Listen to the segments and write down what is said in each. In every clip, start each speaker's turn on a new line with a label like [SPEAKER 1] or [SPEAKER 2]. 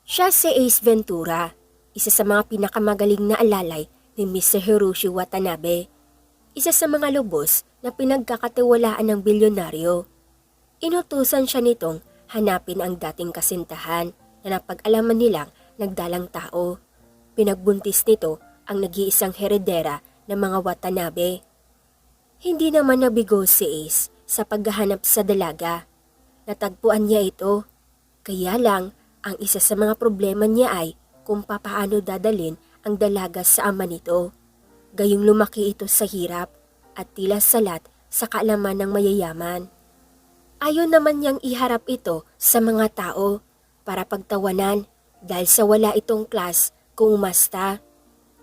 [SPEAKER 1] Siya si Ace Ventura, isa sa mga pinakamagaling na alalay ni Mr. Hiroshi Watanabe. Isa sa mga lubos na pinagkakatiwalaan ng bilyonaryo. Inutusan siya nitong hanapin ang dating kasintahan na napag-alaman nilang nagdalang tao. Pinagbuntis nito ang nag-iisang heredera ng mga Watanabe. Hindi naman nabigo si Ace sa paghahanap sa dalaga. Natagpuan niya ito. Kaya lang, ang isa sa mga problema niya ay kung papaano dadalin ang dalaga sa ama nito. Gayong lumaki ito sa hirap at tila salat sa kaalaman ng mayayaman. Ayaw naman niyang iharap ito sa mga tao para pagtawanan dahil sa wala itong class kung umasta.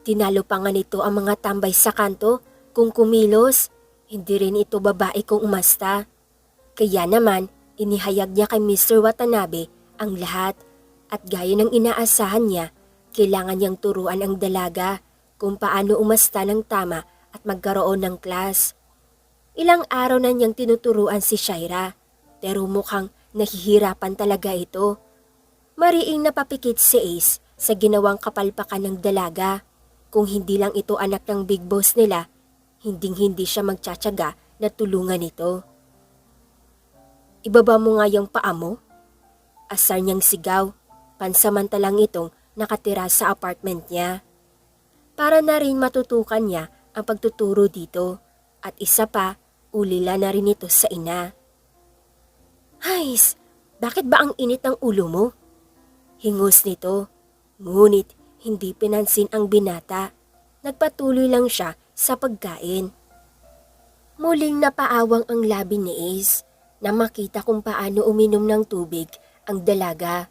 [SPEAKER 1] Tinalo pa nga nito ang mga tambay sa kanto kung kumilos. Hindi rin ito babae kung umasta. Kaya naman, inihayag niya kay Mr. Watanabe ang lahat at gaya ng inaasahan niya, kailangan niyang turuan ang dalaga kung paano umasta ng tama at magkaroon ng class. Ilang araw na niyang tinuturuan si Shaira, pero mukhang nahihirapan talaga ito. Mariing napapikit si Ace sa ginawang kapalpakan ng dalaga. Kung hindi lang ito anak ng big boss nila, hinding-hindi siya magtsatsaga na tulungan ito. Ibaba mo nga yung paa mo. Asar niyang sigaw, pansamantalang itong nakatira sa apartment niya. Para na rin matutukan niya ang pagtuturo dito at isa pa, ulila na rin ito sa ina. Hays, bakit ba ang init ng ulo mo? Hingos nito, ngunit hindi pinansin ang binata. Nagpatuloy lang siya sa pagkain. Muling napaawang ang labi ni Ace na makita kung paano uminom ng tubig ang dalaga.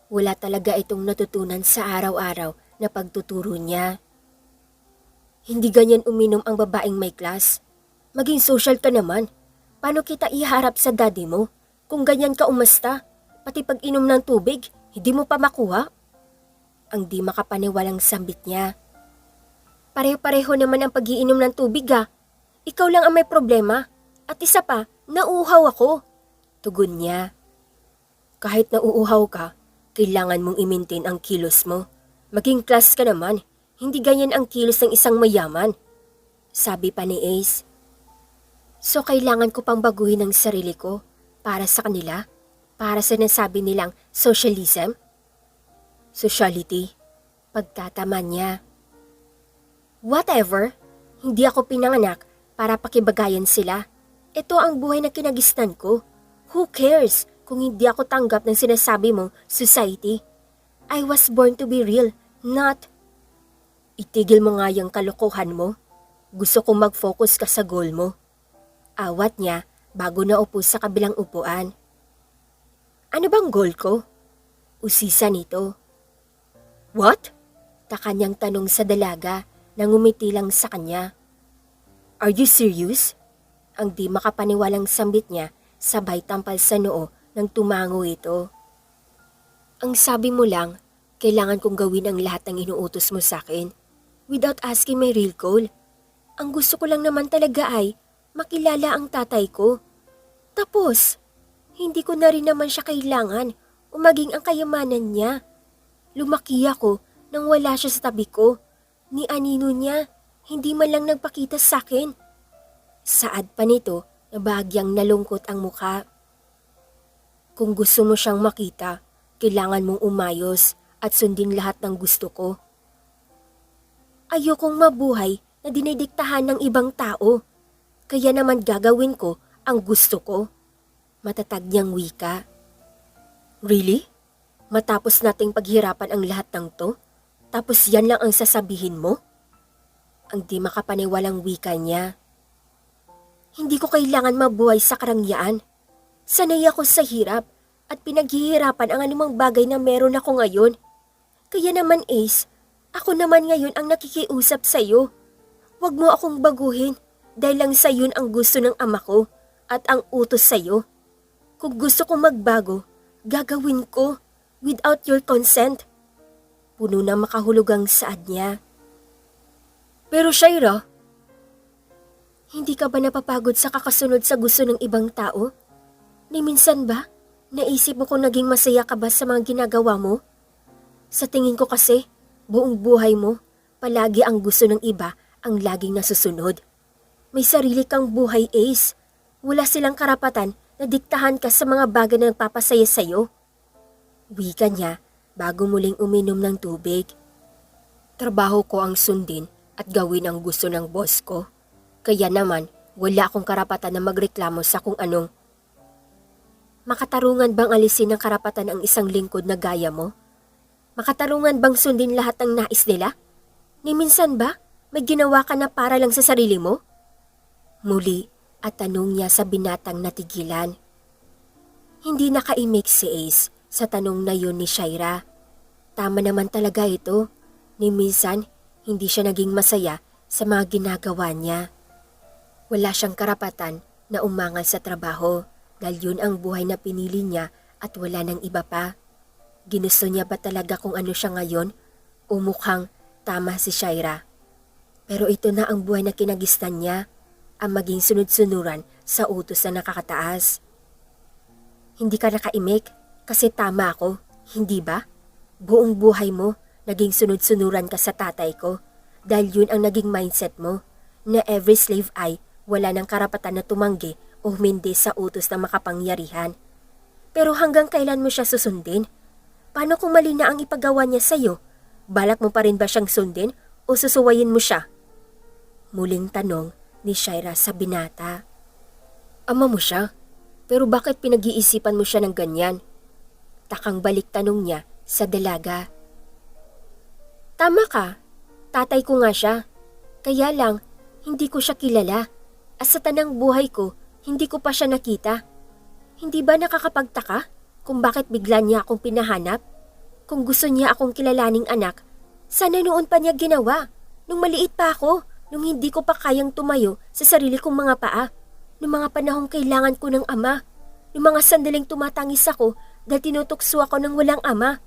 [SPEAKER 1] Wala talaga itong natutunan sa araw-araw na pagtuturo niya. Hindi ganyan uminom ang babaeng may class. Maging social ka naman. Paano kita iharap sa daddy mo? Kung ganyan ka umasta, pati pag inom ng tubig, hindi mo pa makuha? Ang di makapaniwalang sambit niya. Pareho-pareho naman ang pag-iinom ng tubig ah. Ikaw lang ang may problema. At isa pa, nauuhaw ako. Tugon niya. Kahit nauuhaw ka, kailangan mong i-maintain ang kilos mo. Maging class ka naman, hindi ganyan ang kilos ng isang mayaman. Sabi pa ni Ace. So kailangan ko pang baguhin ang sarili ko para sa kanila? Para sa nasabi nilang socialism? Sociality. Pagtataman niya. Whatever, hindi ako pinanganak para pakibagayan sila. Ito ang buhay na kinagisnan ko. Who cares kung hindi ako tanggap ng sinasabi mong society? I was born to be real, not... Itigil mo nga yung kalokohan mo. Gusto kong mag-focus ka sa goal mo. Awat niya bago naupo sa kabilang upuan. Ano bang goal ko? Usisa nito. What? Taka niyang tanong sa dalaga na ngumiti lang sa kanya. Are you serious? Ang di makapaniwalang sambit niya sabay tampal sa noo nang tumango ito. Ang sabi mo lang, kailangan kong gawin ang lahat ng inuutos mo sa akin without asking my real goal. Ang gusto ko lang naman talaga ay makilala ang tatay ko. Tapos, hindi ko na rin naman siya kailangan o maging ang kayamanan niya. Lumaki ako nang wala siya sa tabi ko. Ni anino niya, hindi man lang nagpakita sa akin. Saad pa nito na bahagyang nalungkot ang mukha. Kung gusto mo siyang makita, kailangan mong umayos at sundin lahat ng gusto ko. Ayokong mabuhay na dinidiktahan ng ibang tao. Kaya naman gagawin ko ang gusto ko. Matatag niyang wika. Really? Matapos nating paghirapan ang lahat ng to? Tapos yan lang ang sasabihin mo? Ang di makapaniwalang wika niya. Hindi ko kailangan mabuhay sa karangyaan. Sanay ako sa hirap at pinaghihirapan ang anumang bagay na meron ako ngayon. Kaya naman Ace, ako naman ngayon ang nakikiusap sa iyo. Huwag mo akong baguhin dahil lang sa yun ang gusto ng ama ko at ang utos sa iyo. Kung gusto kong magbago, gagawin ko without your consent. Puno na makahulugang saad niya. Pero Shaira, hindi ka ba napapagod sa kakasunod sa gusto ng ibang tao? Ni minsan ba, naisip mo kung naging masaya ka ba sa mga ginagawa mo? Sa tingin ko kasi, buong buhay mo, palagi ang gusto ng iba ang laging nasusunod. May sarili kang buhay, Ace. Wala silang karapatan na diktahan ka sa mga bagay na nagpapasaya sa'yo. Wika niya bago muling uminom ng tubig. Trabaho ko ang sundin at gawin ang gusto ng boss ko. Kaya naman, wala akong karapatan na magreklamo sa kung anong. Makatarungan bang alisin ng karapatan ang isang lingkod na gaya mo? Makatarungan bang sundin lahat ng nais nila? Ni minsan ba, may ginawa ka na para lang sa sarili mo? Muli at tanong niya sa binatang natigilan. Hindi nakaimik si Ace sa tanong na yun ni Shaira. Tama naman talaga ito. Ni minsan, hindi siya naging masaya sa mga ginagawa niya. Wala siyang karapatan na umangal sa trabaho dahil yun ang buhay na pinili niya at wala nang iba pa. Ginusto niya ba talaga kung ano siya ngayon? O mukhang tama si Shaira. Pero ito na ang buhay na kinagistan niya, ang maging sunod-sunuran sa utos na nakakataas. Hindi ka nakaimik kasi tama ako, hindi ba? Buong buhay mo, naging sunod-sunuran ka sa tatay ko dahil yun ang naging mindset mo na every slave ay wala ng karapatan na tumanggi o humindi sa utos ng makapangyarihan. Pero hanggang kailan mo siya susundin? Paano kung mali na ang ipagawa niya sa'yo? Balak mo pa rin ba siyang sundin o susuwayin mo siya? Muling tanong ni Shaira sa binata. Ama mo siya, pero bakit pinag-iisipan mo siya ng ganyan? Takang balik tanong niya sa dalaga. Tama ka, tatay ko nga siya. Kaya lang, hindi ko siya kilala. At sa tanang buhay ko, hindi ko pa siya nakita. Hindi ba nakakapagtaka kung bakit bigla niya akong pinahanap? Kung gusto niya akong kilalaning anak, sana noon pa niya ginawa. Nung maliit pa ako, nung hindi ko pa kayang tumayo sa sarili kong mga paa. Nung mga panahong kailangan ko ng ama. Nung mga sandaling tumatangis ako dahil tinutukso ako ng walang ama.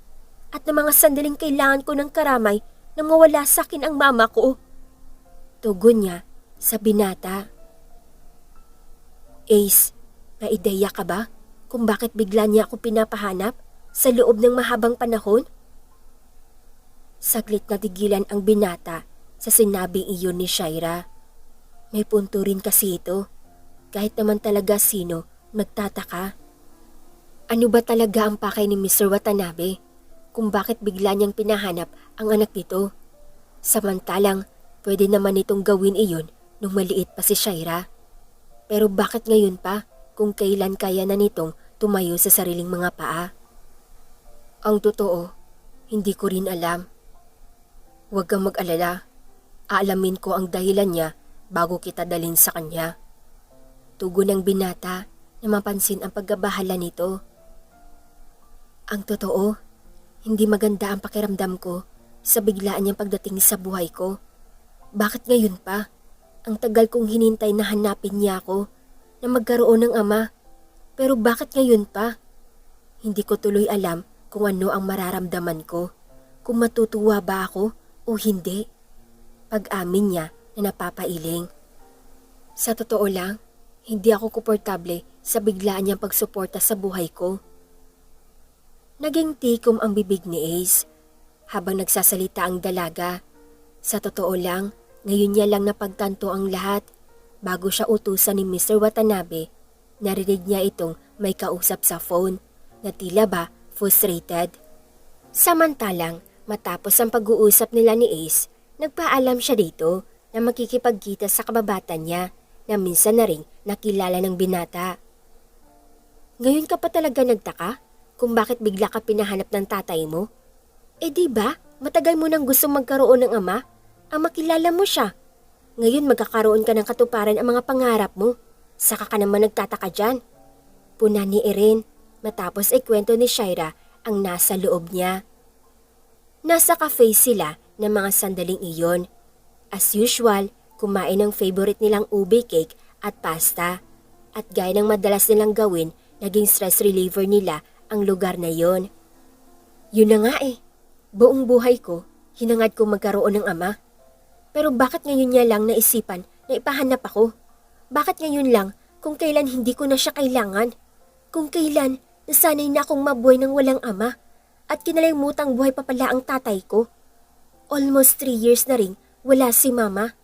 [SPEAKER 1] At ng mga sandaling kailangan ko ng karamay nang mawala sa akin ang mama ko. Tugon niya sa binata. Ace, may ideya ka ba kung bakit bigla niya ako pinapahanap sa loob ng mahabang panahon? Saglit na tigilan ang binata sa sinabing iyon ni Shaira. May punto rin kasi ito, kahit naman talaga sino nagtataka. Ano ba talaga ang pakay ni Mr. Watanabe kung bakit bigla niyang pinahanap ang anak nito? Samantalang pwede naman itong gawin iyon nung maliit pa si Shaira. Pero bakit ngayon pa kung kailan kaya na nitong tumayo sa sariling mga paa? Ang totoo, hindi ko rin alam. Huwag kang mag-alala. Aalamin ko ang dahilan niya bago kita dalhin sa kanya. Tugon ng binata na mapansin ang pagkabahala nito. Ang totoo, hindi maganda ang pakiramdam ko sa biglaan niyang pagdating sa buhay ko. Bakit ngayon pa? Ang tagal kong hinintay na hanapin niya ako, na magkaroon ng ama. Pero bakit ngayon pa? Hindi ko tuloy alam kung ano ang mararamdaman ko, kung matutuwa ba ako o hindi. Pag-amin niya na napapailing. Sa totoo lang, hindi ako komportable sa biglaan niyang pagsuporta sa buhay ko. Naging tikom ang bibig ni Ace habang nagsasalita ang dalaga. Sa totoo lang, ngayon niya lang napagtanto ang lahat. Bago siya utusan ni Mr. Watanabe, narinig niya itong may kausap sa phone na tila ba frustrated. Samantalang matapos ang pag-uusap nila ni Ace, nagpaalam siya dito na makikipagkita sa kababatan niya na minsan na ring nakilala ng binata. Ngayon ka pa talaga nagtaka kung bakit bigla ka pinahanap ng tatay mo? Eh di ba, matagal mo nang gusto magkaroon ng ama? Ang makilala mo siya. Ngayon magkakaroon ka ng katuparan ang mga pangarap mo. Saka ka naman nagtataka dyan. Puna ni Erin matapos ikwento ni Shaira ang nasa loob niya. Nasa cafe sila ng mga sandaling iyon. As usual, kumain ng favorite nilang ube cake at pasta. At gaya ng madalas nilang gawin, naging stress reliever nila ang lugar na yon. Yun na nga eh. Buong buhay ko, hinangad ko magkaroon ng ama. Pero bakit ngayon niya lang naisipan na ipahanap ako? Bakit ngayon lang kung kailan hindi ko na siya kailangan? Kung kailan nasanay na akong mabuhay ng walang ama? At kinalimutang buhay pa pala ang tatay ko. Almost 3 years na rin wala si mama.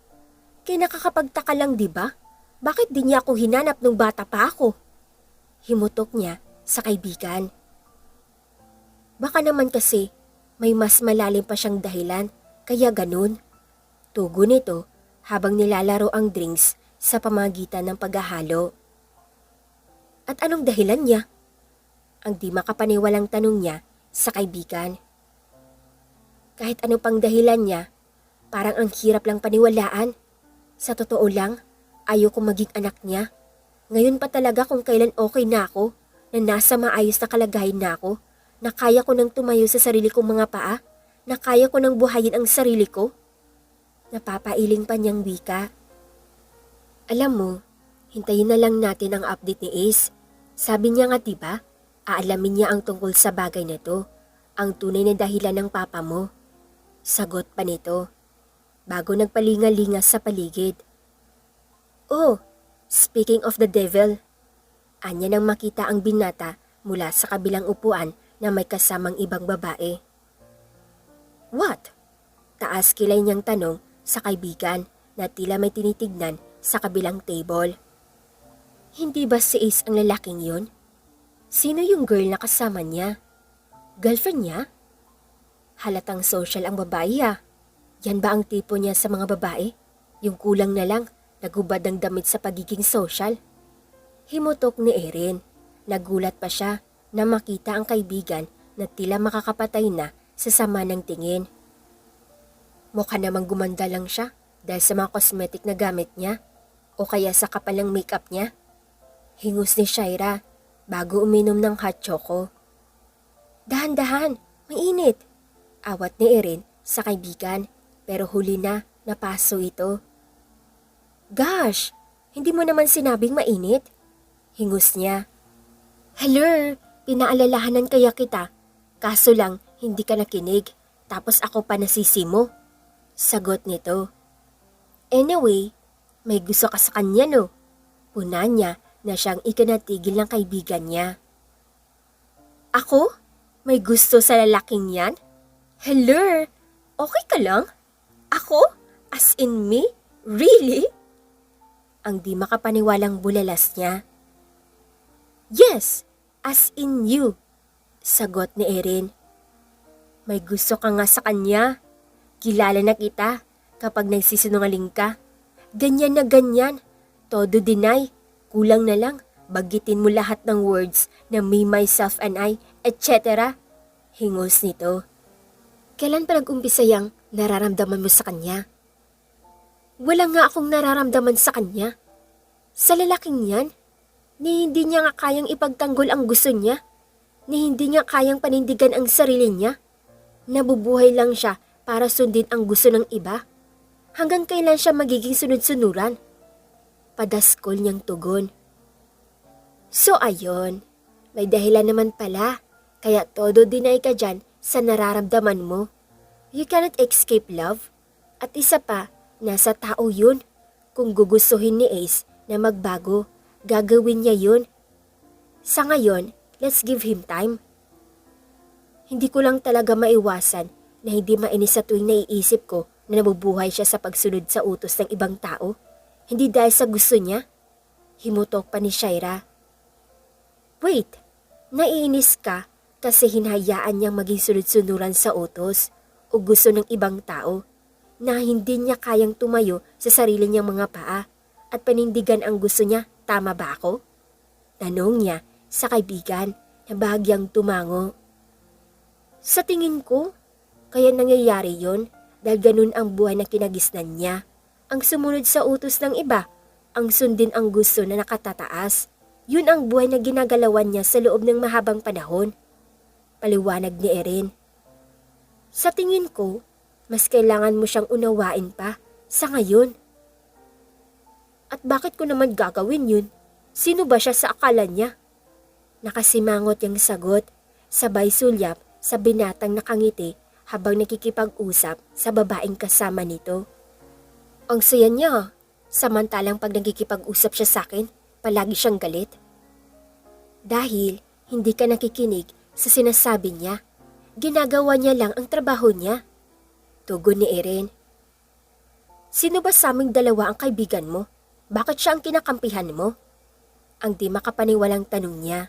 [SPEAKER 1] Kaya nakakapagtaka lang, di ba? Bakit di niya ako hinanap nung bata pa ako? Himutok niya sa kaibigan. Baka naman kasi may mas malalim pa siyang dahilan, kaya ganun. Tugo nito habang nilalaro ang drinks sa pamagitan ng paghahalo. At anong dahilan niya? Ang di makapaniwalang tanong niya sa kaibigan. Kahit ano pang dahilan niya, parang ang hirap lang paniwalaan. Sa totoo lang, ayoko maging anak niya. Ngayon pa talaga kung kailan okay na ako, na nasa maayos na kalagayan na ako, na kaya ko nang tumayo sa sarili kong mga paa, na kaya ko nang buhayin ang sarili ko. Napapailing pa niyang wika. Alam mo, hintayin na lang natin ang update ni Ace. Sabi niya nga diba, aalamin niya ang tungkol sa bagay na to, ang tunay na dahilan ng papa mo. Sagot pa nito, bago nagpalingalinga sa paligid. Oh, speaking of the devil, anya nang makita ang binata mula sa kabilang upuan na may kasamang ibang babae. What? Taas kilay niyang tanong sa kaibigan na tila may tinitignan sa kabilang table. Hindi ba si Ace ang lalaking yun? Sino yung girl na kasama niya? Girlfriend niya? Halatang social ang babae ah. Yan ba ang tipo niya sa mga babae? Yung kulang na lang, nagubad ng damit sa pagiging social? Himutok ni Erin. Nagulat pa siya na makita ang kaibigan na tila makakapatay na sa sama ng tingin. Mukha namang gumanda lang siya dahil sa mga cosmetic na gamit niya o kaya sa kapal ng makeup niya. Hingus ni Shaira bago uminom ng hot choco. Dahan-dahan, mainit. Awat ni Erin sa kaibigan pero huli na napaso ito. Gosh, hindi mo naman sinabing mainit? Hingus niya. Hello, pinaalalahanan kaya kita. Kaso lang, hindi ka nakinig. Tapos ako pa nasisi mo. Sagot nito. Anyway, may gusto ka sa kanya no? Puna niya na siyang ikanatigil ng kaibigan niya. Ako? May gusto sa lalaking yan? Hello, okay ka lang? Ako? As in me? Really? Ang di makapaniwalang bulalas niya. Yes, as in you. Sagot ni Erin. May gusto ka nga sa kanya. Kilala na kita kapag nagsisinungaling ka. Ganyan na ganyan. Todo deny. Kulang na lang. Bagitin mo lahat ng words na me, myself, and I, etc. Hingos nito. Kailan pa nag-umpisa yang nararamdaman mo sa kanya? Wala nga akong nararamdaman sa kanya. Sa lalaking yan, ni hindi niya nga kayang ipagtanggol ang gusto niya. Ni hindi niya kayang panindigan ang sarili niya. Nabubuhay lang siya para sundin ang gusto ng iba. Hanggang kailan siya magiging sunod-sunuran? Padaskol niyang tugon. So ayon, may dahilan naman pala. Kaya todo deny ka dyan sa nararamdaman mo. You cannot escape love. At isa pa, nasa tao yun. Kung gugustuhin ni Ace na magbago, gagawin niya yun. Sa ngayon, let's give him time. Hindi ko lang talaga maiwasan na hindi mainis sa tuwing naiisip ko na nabubuhay siya sa pagsunod sa utos ng ibang tao. Hindi dahil sa gusto niya. Himutok pa ni Shaira. Wait, naiinis ka kasi hinahayaan niyang maging sunod-sunuran sa utos o gusto ng ibang tao na hindi niya kayang tumayo sa sarili niyang mga paa at panindigan ang gusto niya. Tama ba ako? Tanong niya sa kaibigan na bahagyang tumango. Sa tingin ko, kaya nangyayari yon dahil ganun ang buhay na kinagisnan niya. Ang sumunod sa utos ng iba, ang sundin ang gusto na nakatataas. Yun ang buhay na ginagalawan niya sa loob ng mahabang panahon. Paliwanag ni Erin. Sa tingin ko, mas kailangan mo siyang unawain pa sa ngayon. At bakit ko naman gagawin yun? Sino ba siya sa akala niya? Nakasimangot yung sagot, sabay sulyap sa binatang nakangiti habang nakikipag-usap sa babaeng kasama nito. Ang saya niya, samantalang pag nakikipag-usap siya sa akin, palagi siyang galit. Dahil hindi ka nakikinig sa sinasabi niya, Ginagawa niya lang ang trabaho niya. Tugon ni Erin. Sino ba sa aming dalawa ang kaibigan mo? Bakit siya ang kinakampihan mo? Ang di makapaniwalang tanong niya.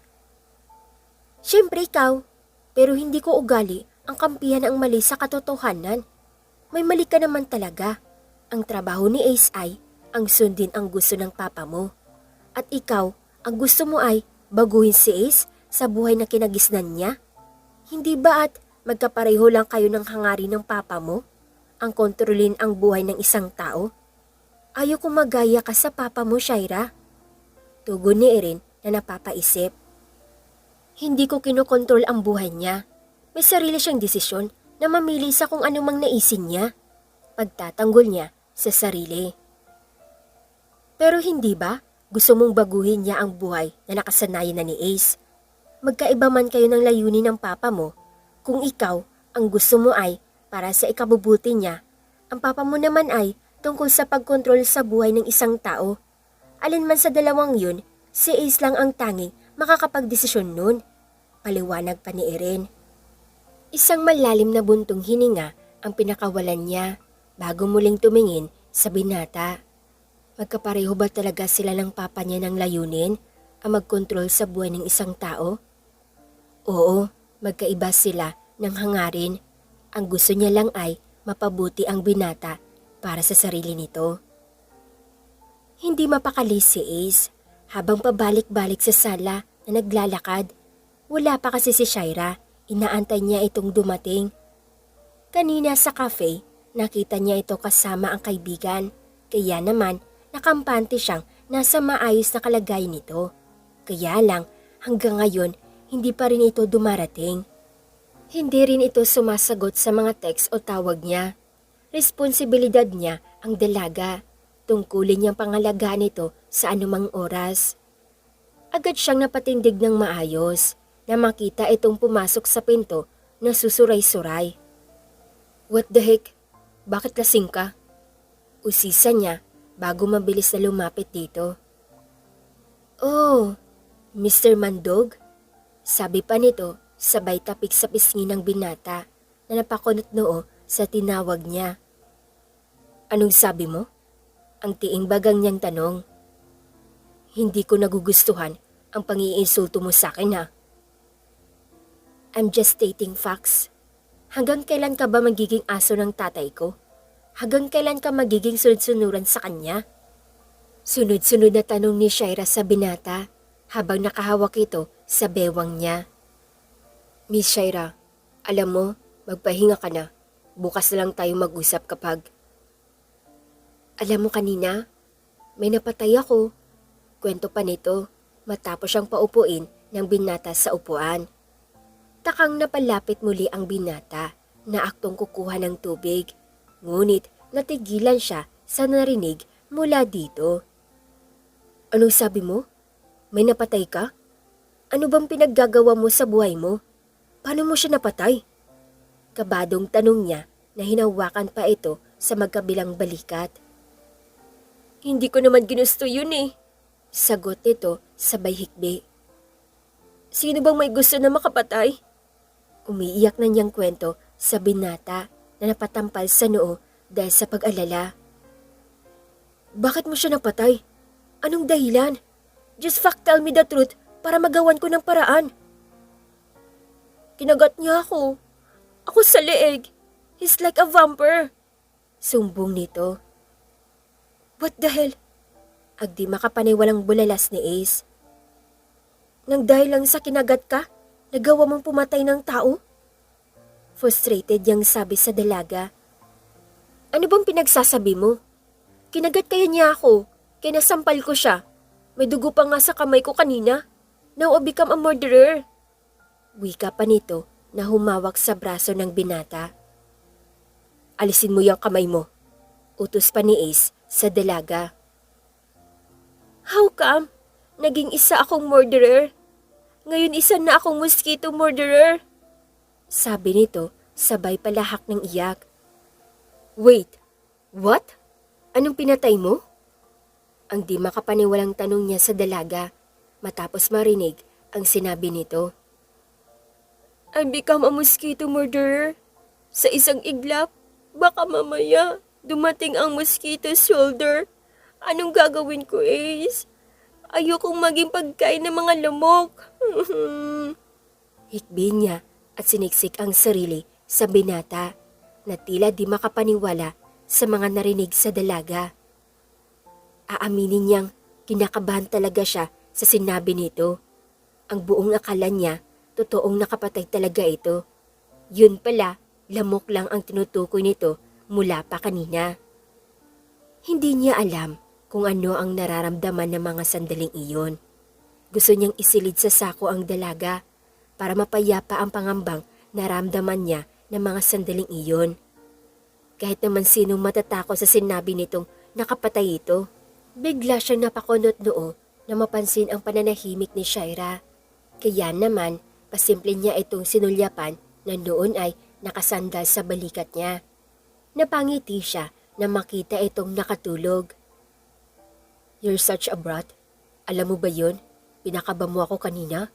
[SPEAKER 1] Siyempre ikaw, pero hindi ko ugali ang kampihan ang mali sa katotohanan. May mali ka naman talaga. Ang trabaho ni Ace ay ang sundin ang gusto ng papa mo. At ikaw, ang gusto mo ay baguhin si Ace sa buhay na kinagisnan niya? Hindi ba at magkapareho lang kayo ng hangarin ng papa mo? Ang kontrolin ang buhay ng isang tao? Ayaw kong magaya ka sa papa mo, Shaira. Tugon ni Erin na napapaisip. Hindi ko kinokontrol ang buhay niya. May sarili siyang desisyon na mamili sa kung anumang naisin niya. Pagtatanggol niya sa sarili. Pero hindi ba gusto mong baguhin niya ang buhay na nakasanayan na ni Ace? Magkaiba man kayo ng layunin ng papa mo, kung ikaw ang gusto mo ay para sa ikabubuti niya, ang papa mo naman ay tungkol sa pagkontrol sa buhay ng isang tao. Alin man sa dalawang yun, si Ace lang ang tanging makakapagdesisyon nun. Paliwanag pa ni Erin. Isang malalim na buntong hininga ang pinakawalan niya bago muling tumingin sa binata. Magkapareho ba talaga sila ng papa niya ng layunin ang magkontrol sa buhay ng isang tao? Oo, magkaiba sila ng hangarin. Ang gusto niya lang ay mapabuti ang binata para sa sarili nito. Hindi mapakali si Ace habang pabalik-balik sa sala na naglalakad. Wala pa kasi si Shaira, inaantay niya itong dumating. Kanina sa cafe, nakita niya ito kasama ang kaibigan. Kaya naman, nakampante siyang nasa maayos na kalagayan nito. Kaya lang, hanggang ngayon, hindi pa rin ito dumarating. Hindi rin ito sumasagot sa mga text o tawag niya. Responsibilidad niya ang dalaga. Tungkulin niyang pangalagaan ito sa anumang oras. Agad siyang napatindig ng maayos na makita itong pumasok sa pinto na susuray-suray. What the heck? Bakit lasing ka? Usisa niya bago mabilis na lumapit dito. Oh, Mr. Mandog? Sabi pa nito sabay tapik sa pisngi ng binata na napakunot noo sa tinawag niya. Anong sabi mo? Ang tiing bagang niyang tanong. Hindi ko nagugustuhan ang pang-iinsulto mo sa akin ha. I'm just stating facts. Hanggang kailan ka ba magiging aso ng tatay ko? Hanggang kailan ka magiging sunod-sunuran sa kanya? Sunod-sunod na tanong ni Shaira sa binata habang nakahawak ito sa bewang niya. Miss Shaira, alam mo, magpahinga ka na. Bukas na lang tayo mag-usap kapag... Alam mo kanina, may napatay ako. Kwento pa nito matapos siyang paupuin ng binata sa upuan. Takang napalapit muli ang binata na aktong kukuha ng tubig. Ngunit natigilan siya sa narinig mula dito. Anong sabi mo? May napatay ka? Ano bang pinaggagawa mo sa buhay mo? Paano mo siya napatay? Kabadong tanong niya na hinawakan pa ito sa magkabilang balikat. Hindi ko naman ginusto yun eh. Sagot nito sabay hikbi. Sino bang may gusto na makapatay? Umiiyak na niyang kwento sa binata na napatampal sa noo dahil sa pag-alala. Bakit mo siya napatay? Anong dahilan? Just tell me the truth para magawan ko ng paraan. Kinagat niya ako. Ako sa leeg. He's like a vampire. Sumbong nito. What the hell? Agdi makapaniwalang bulalas ni Ace. Nang dahil lang sa kinagat ka, nagawa mong pumatay ng tao? Frustrated niyang sabi sa dalaga. Ano bang pinagsasabi mo? Kinagat kaya niya ako, kinasampal ko siya. May dugo pa nga sa kamay ko kanina. Now I become a murderer. Wika pa nito na humawak sa braso ng binata. Alisin mo yung kamay mo. Utos pa ni Ace sa dalaga. How come? Naging isa akong murderer. Ngayon isa na akong mosquito murderer. Sabi nito sabay palahak ng iyak. Wait, what? Anong pinatay mo? Ang di makapaniwalang tanong niya sa dalaga matapos marinig ang sinabi nito. I become a mosquito murderer. Sa isang iglap, baka mamaya dumating ang mosquito soldier. Anong gagawin ko, Ace? Ayokong maging pagkain ng mga lamok. Hikbi niya at siniksik ang sarili sa binata na tila di makapaniwala sa mga narinig sa dalaga. Aaminin niyang kinakabahan talaga siya sa sinabi nito. Ang buong akala niya, totoong nakapatay talaga ito. Yun pala, lamok lang ang tinutukoy nito mula pa kanina. Hindi niya alam kung ano ang nararamdaman ng mga sandaling iyon. Gusto niyang isilid sa sako ang dalaga para mapayapa ang pangambang naramdaman niya ng mga sandaling iyon. Kahit naman sinong matatakot sa sinabi nitong nakapatay ito, bigla siyang napakunot noo na mapansin ang pananahimik ni Shaira. Kaya naman, pasimple niya itong sinulyapan na noon ay nakasandal sa balikat niya. Napangiti siya na makita itong nakatulog. You're such a brat. Alam mo ba yun? Pinakaba mo ako kanina.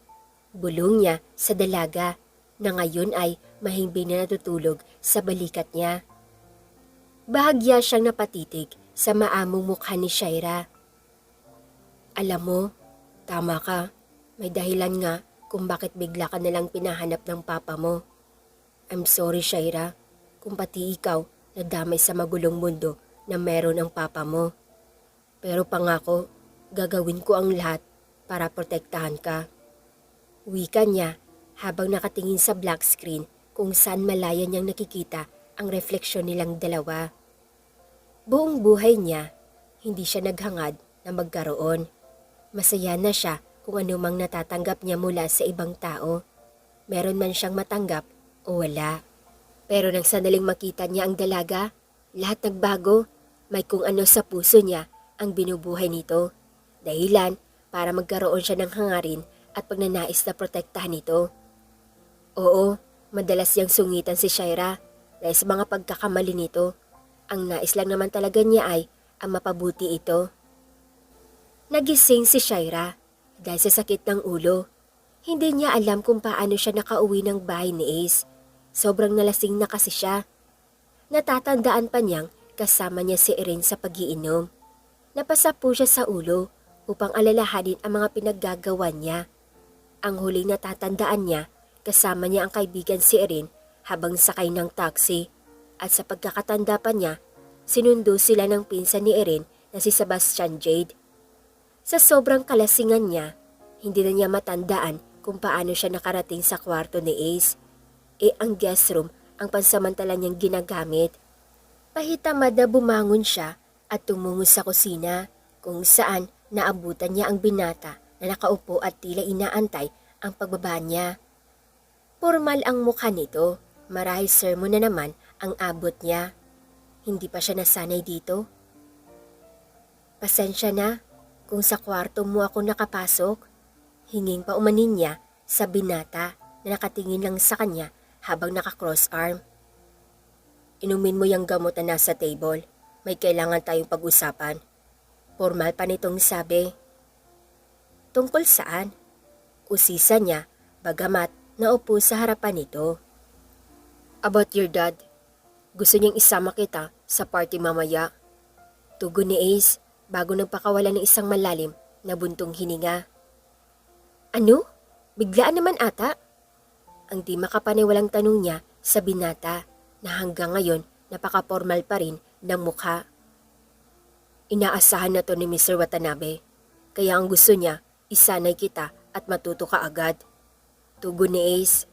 [SPEAKER 1] Bulong niya sa dalaga na ngayon ay mahimbing na natutulog sa balikat niya. Bahagya siyang napatitig sa maamong mukha ni Shaira. Alam mo, tama ka. May dahilan nga kung bakit bigla ka nalang pinahanap ng papa mo. I'm sorry, Shaira, kung pati ikaw nadamay sa magulong mundo na meron ang papa mo. Pero pangako, gagawin ko ang lahat para protektahan ka. Wika niya habang nakatingin sa black screen kung saan malaya niyang nakikita ang refleksyon nilang dalawa. Buong buhay niya, hindi siya naghangad na magkaroon. Masaya na siya kung anumang natatanggap niya mula sa ibang tao. Meron man siyang matanggap o wala. Pero nang sandaling makita niya ang dalaga, lahat nagbago. May kung ano sa puso niya ang binubuhay nito. Dahilan para magkaroon siya ng hangarin at pagnanais na protektahan nito. Oo, madalas niyang sungitan si Shaira dahil sa mga pagkakamali nito. Ang nais lang naman talaga niya ay ang mapabuti ito. Nagising si Shaira dahil sa sakit ng ulo. Hindi niya alam kung paano siya nakauwi ng bahay ni Ace. Sobrang nalasing na kasi siya. Natatandaan pa niyang kasama niya si Erin sa pag-iinom. Napasa po siya sa ulo upang alalahanin ang mga pinaggagawa niya. Ang huling natatandaan niya, kasama niya ang kaibigan si Erin habang sakay ng taxi. At sa pagkakatanda pa niya, sinundo sila ng pinsan ni Erin na si Sebastian Jade. Sa sobrang kalasingan niya, hindi na niya matandaan kung paano siya nakarating sa kwarto ni Ace. Ang guest room ang pansamantala niyang ginagamit. Pahitamad na bumangon siya at tumungo sa kusina kung saan naabutan niya ang binata na nakaupo at tila inaantay ang pagbaba niya. Formal ang mukha nito, marahil sermon na naman ang abot niya. Hindi pa siya nasanay dito. Pasensya na kung sa kwarto mo ako nakapasok. Hinging pa umanin niya sa binata na nakatingin lang sa kanya habang naka-cross arm. Inumin mo yung gamot na nasa table. May kailangan tayong pag-usapan. Formal pa nitong sabi. Tungkol saan? Usisa niya, bagamat naupo sa harapan nito. About your dad. Gusto niyang isama kita sa party mamaya. Tugon ni Ace bago nagpakawala ng isang malalim na buntong hininga. Ano? Biglaan naman ata? Ang di makapaniwalang tanong niya sa binata na hanggang ngayon napaka-formal pa rin ng mukha. Inaasahan na to ni Mr. Watanabe, kaya ang gusto niya, isanay kita at matuto ka agad. Tugon ni Ace.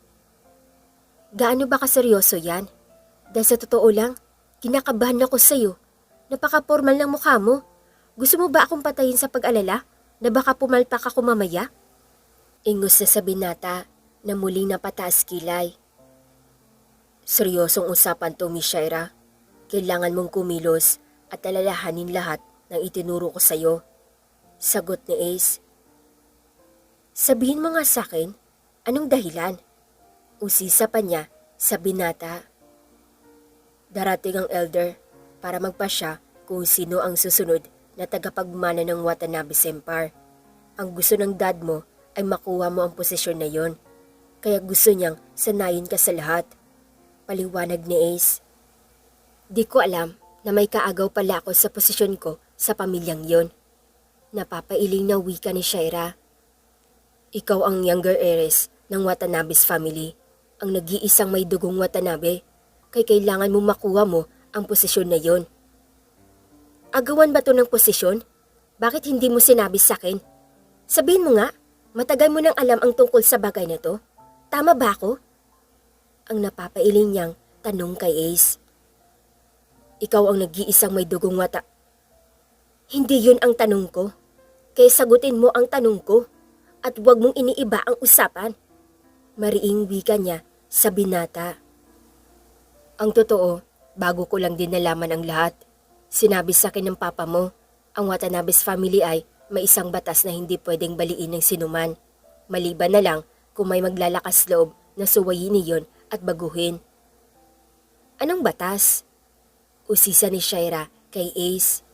[SPEAKER 1] Gaano ba kaseryoso yan? Dahil sa totoo lang, kinakabahan ako sa'yo. Napaka-formal ng mukha mo. Gusto mo ba akong patayin sa pag-alala na baka pumalpak ako mamaya? Ingos na sa binata na muling napataas kilay. Seryosong usapan to, Miss Shaira. Kailangan mong kumilos at alalahanin lahat ng itinuro ko sa'yo. Sagot ni Ace. Sabihin mo nga sa'kin, anong dahilan? Usisa pa niya sa binata. Darating ang elder para magpasya kung sino ang susunod na tagapagmana ng Watanabe Sempar. Ang gusto ng dad mo ay makuha mo ang posisyon na yon. kaya gusto niyang sanayin ka sa lahat. Paliwanag ni Ace. Di ko alam na may kaagaw pala ako sa posisyon ko sa pamilyang yon. Napapailing na wika ni Shaira. Ikaw ang younger heiress ng Watanabe's family, ang nag-iisang may dugong Watanabe, kaya kailangan mo makuha mo ang posisyon na yon. Agawan ba to ng posisyon? Bakit hindi mo sinabi sa akin? Sabihin mo nga, matagal mo nang alam ang tungkol sa bagay na to. Tama ba ako? Ang napapailing niyang tanong kay Ace. Ikaw ang nag-iisang may dugong wata. Hindi yun ang tanong ko. Kaya sagutin mo ang tanong ko at huwag mong iniiba ang usapan. Mariing wika niya sa binata. Ang totoo, bago ko lang din nalaman ang lahat. Sinabi sa akin ng papa mo, ang Watanabe's family ay may isang batas na hindi pwedeng baliin ng sinuman. Maliban na lang kung may maglalakas loob na suwayin niyon at baguhin. Anong batas? Usisa ni Shaira kay Ace.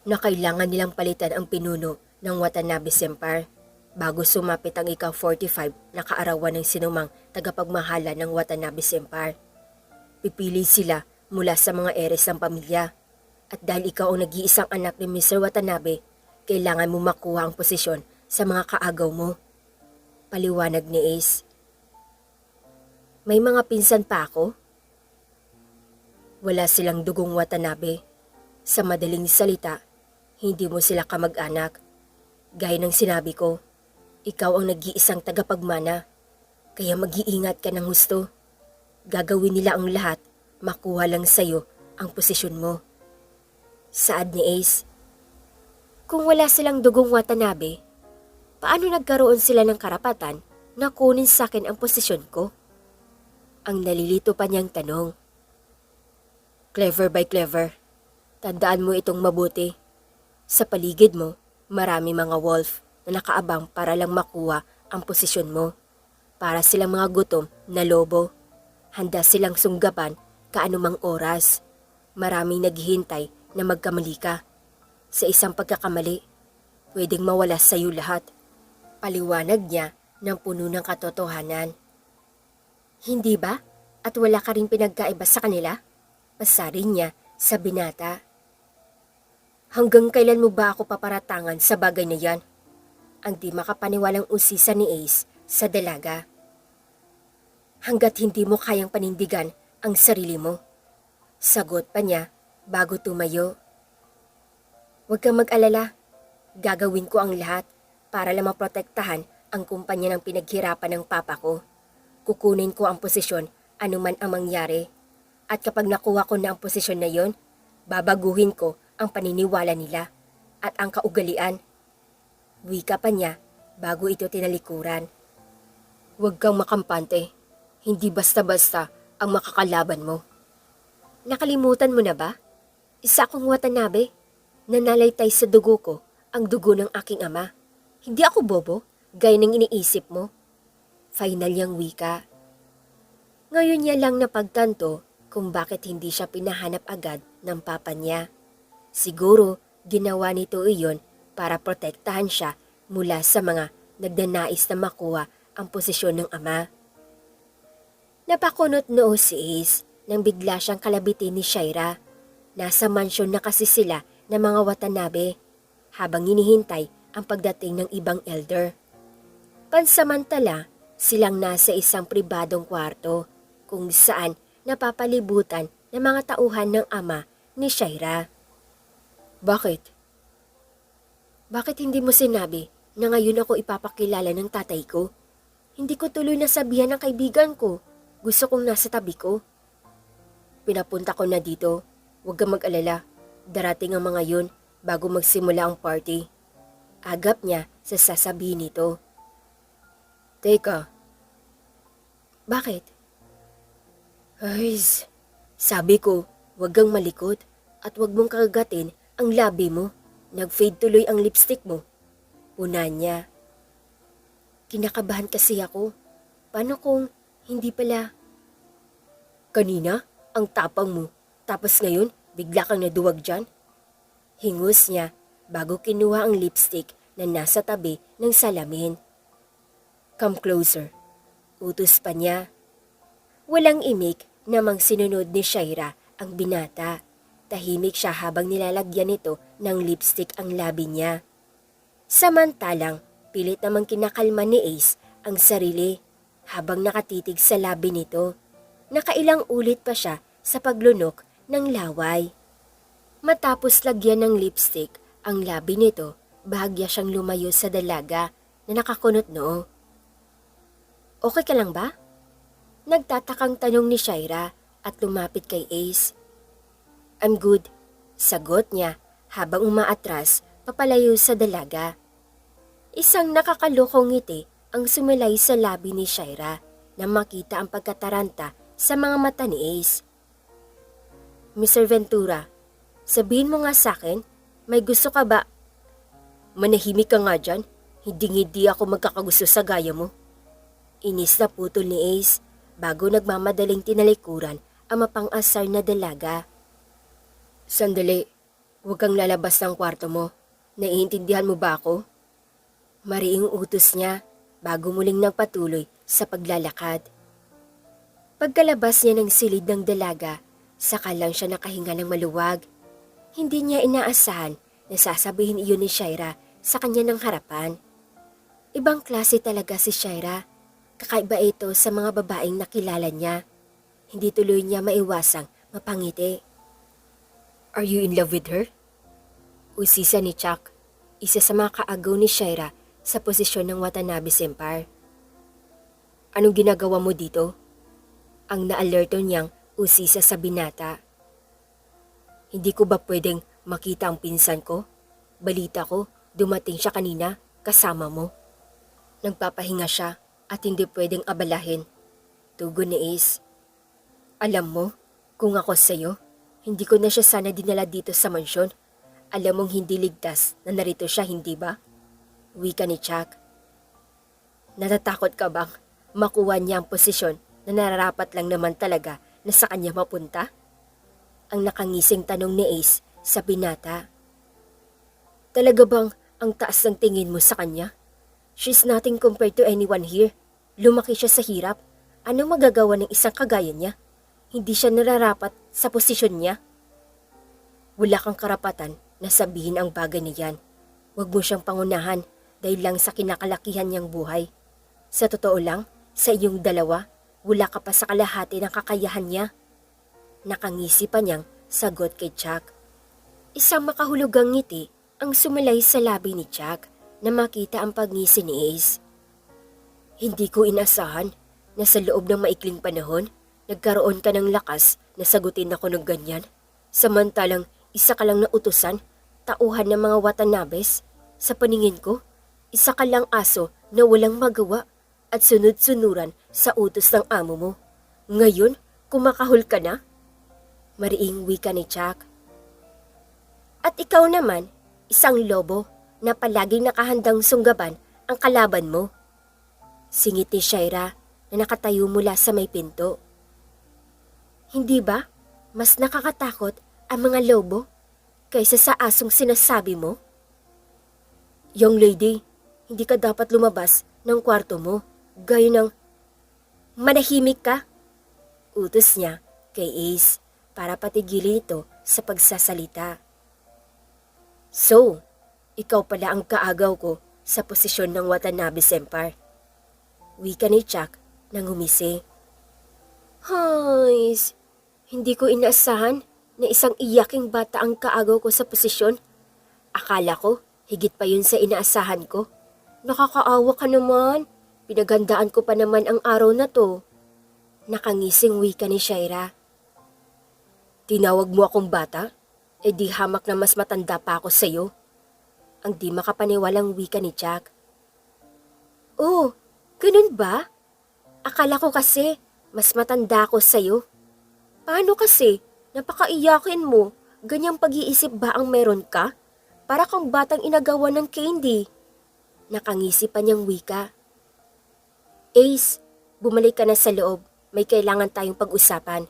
[SPEAKER 1] Na kailangan nilang palitan ang pinuno ng Watanabe's Empire bago sumapit ang ika-45 na kaarawan ng sinumang tagapagmahala ng Watanabe's Empire. Pipili sila mula sa mga heiress ng pamilya. At dahil ikaw ang nag-iisang anak ni Mr. Watanabe, kailangan mo makuha ang posisyon sa mga kaagaw mo. Paliwanag ni Ace. May mga pinsan pa ako? Wala silang dugong Watanabe. Sa madaling salita, hindi mo sila kamag-anak. Gaya ng sinabi ko, ikaw ang nag-iisang tagapagmana, kaya mag-iingat ka ng husto. Gagawin nila ang lahat, makuha lang sa'yo ang posisyon mo. Saad ni Ace. Kung wala silang dugong Watanabe, paano nagkaroon sila ng karapatan na kunin sa akin ang posisyon ko? Ang nalilito pa niyang tanong. Clever by clever. Tandaan mo itong mabuti. Sa paligid mo, marami mga wolf na nakaabang para lang makuha ang posisyon mo. Para silang mga gutom na lobo. Handa silang sunggaban kaanumang oras. Maraming naghihintay na magkamali ka. Sa isang pagkakamali, pwedeng mawala sa iyo lahat. Paliwanag niya ng puno ng katotohanan. Hindi ba? At wala ka rin pinagkaiba sa kanila? Pasarin niya sa binata. Hanggang kailan mo ba ako paparatangan sa bagay na yan? Ang di makapaniwalang usisa ni Ace sa dalaga. Hanggat hindi mo kayang panindigan ang sarili mo. Sagot pa niya bago tumayo. Huwag kang mag-alala. Gagawin ko ang lahat para lang maprotektahan ang kumpanya ng pinaghirapan ng papa ko. Kukunin ko ang posisyon anuman ang mangyari. At kapag nakuha ko na ang posisyon na yon, babaguhin ko ang paniniwala nila at ang kaugalian. Wika pa niya bago ito tinalikuran. Huwag kang makampante. Hindi basta-basta ang makakalaban mo. Nakalimutan mo na ba? Isa akong Watanabe. Nanalaytay sa dugo ko ang dugo ng aking ama. Hindi ako bobo, gaya ng iniisip mo. Final yang wika. Ngayon niya lang napagtanto kung bakit hindi siya pinahanap agad ng papa niya. Siguro ginawa nito iyon para protektahan siya mula sa mga nagdanais na makuha ang posisyon ng ama. Napakunot noo si Ace nang bigla siyang kalabitin ni Shaira. Nasa mansyon na kasi sila ng mga Watanabe habang hinihintay ang pagdating ng ibang elder. Pansamantala, silang nasa isang pribadong kwarto kung saan napapalibutan ng mga tauhan ng ama ni Shaira. Bakit? Bakit hindi mo sinabi na ngayon ako ipapakilala ng tatay ko? Hindi ko tuloy nasabihan ng kaibigan ko. Gusto kong nasa tabi ko. Pinapunta ko na dito. Huwag kang mag-alala. Darating ang mga yun bago magsimula ang party. Agap niya sa sasabihin nito. Teka. Bakit? Ay, sabi ko, huwag kang malikot at huwag mong kagatin ang labi mo. Nag-fade tuloy ang lipstick mo. Puna niya. Kinakabahan kasi ako. Paano kung hindi pala? Kanina, ang tapang mo. Tapos ngayon, bigla kang naduwag dyan. Hingus niya bago kinuha ang lipstick na nasa tabi ng salamin. Come closer. Utos pa niya. Walang imik namang sinunod ni Shaira ang binata. Tahimik siya habang nilalagyan nito ng lipstick ang labi niya. Samantalang pilit namang kinakalma ni Ace ang sarili habang nakatitig sa labi nito. Nakailang ulit pa siya sa paglunok ng laway. Matapos lagyan ng lipstick ang labi nito, bahagya siyang lumayo sa dalaga na nakakunot noo. Okay ka lang ba? Nagtatakang tanong ni Shaira at lumapit kay Ace. I'm good, sagot niya habang umaatras papalayo sa dalaga. Isang nakakalokong ngiti ang sumilay sa labi ni Shaira na makita ang pagkataranta sa mga mata ni Ace. Mr. Ventura, sabihin mo nga sa akin, may gusto ka ba? Manahimik ka nga dyan, hindi ako magkakagusto sa gaya mo. Inis na putol ni Ace bago nagmamadaling tinalikuran ang mapang-asar na dalaga. Sandali, huwag kang lalabas ng kwarto mo. Naiintindihan mo ba ako? Mariing utos niya bago muling nagpatuloy sa paglalakad. Pagkalabas niya ng silid ng dalaga, saka lang siya nakahinga ng maluwag. Hindi niya inaasahan na sasabihin iyon ni Shaira sa kanya ng harapan. Ibang klase talaga si Shaira. Kakaiba ito sa mga babaeng nakilala niya. Hindi tuloy niya maiwasang mapangiti. Are you in love with her? Usisa ni Chuck, isa sa mga kaagaw ni Shaira sa posisyon ng Watanabe Senpai. Anong ginagawa mo dito? Ang naalerto niyang usisa sa binata. Hindi ko ba pwedeng makita ang pinsan ko? Balita ko, dumating siya kanina kasama mo. Nagpapahinga siya at hindi pwedeng abalahin. Tugon ni Ace. Alam mo, kung ako sa'yo, hindi ko na siya sana dinala dito sa mansyon. Alam mong hindi ligtas na narito siya, hindi ba? Wika ni Chuck. Natatakot ka bang makuha niya ang posisyon na nararapat lang naman talaga na sa kanya mapunta? Ang nakangising tanong ni Ace sa binata. Talaga bang ang taas ng tingin mo sa kanya? She's nothing compared to anyone here. Lumaki siya sa hirap. Anong magagawa ng isang kagaya niya? Hindi siya nararapat sa posisyon niya. Wala kang karapatan na sabihin ang bagay na yan. Huwag mo siyang pangunahan dahil lang sa kinakalakihan niyang buhay. Sa totoo lang, sa iyong dalawa, wala ka pa sa kalahati ng kakayahan niya. Nakangisi pa niyang sagot kay Chuck. Isang makahulugang ngiti ang sumalay sa labi ni Chuck na makita ang pagngisi ni Ace. Hindi ko inasahan na sa loob ng maikling panahon, nagkaroon ka ng lakas na sagutin ako ng ganyan. Samantalang isa ka lang na utusan, tauhan ng mga Watanabes. Sa paningin ko, isa ka lang aso na walang magawa at sunod-sunuran sa utos ng amo mo. Ngayon, kumakahol ka na? Mariing wika ni Chuck. At ikaw naman, isang lobo na palaging nakahandang sunggaban ang kalaban mo. Singit ni Shaira na nakatayo mula sa may pinto. Hindi ba mas nakakatakot ang mga lobo kaysa sa asong sinasabi mo? Young lady, hindi ka dapat lumabas ng kwarto mo. Gaya ng manahimik ka. Utos niya kay Ace para patigilin ito sa pagsasalita. So, ikaw pala ang kaagaw ko sa posisyon ng Watanabe Senpai. Wika ni Chuck nang humisi. Hays, hindi ko inaasahan na isang iyaking bata ang kaagaw ko sa posisyon. Akala ko, higit pa yun sa inaasahan ko. Nakakaawa ka naman. Pinaghandaan ko pa naman ang araw na to. Nakangising wika ni Shaira. Tinawag mo akong bata? E di hamak na mas matanda pa ako sa'yo. Ang di makapaniwalang wika ni Chuck. Oh, ganun ba? Akala ko kasi mas matanda ako sa'yo. Paano kasi? Napakaiyakin mo. Ganyang pag-iisip ba ang meron ka? Para kang batang inagawa ng candy. Nakangisi pa niyang wika. Ace, bumalik ka na sa loob. May kailangan tayong pag-usapan.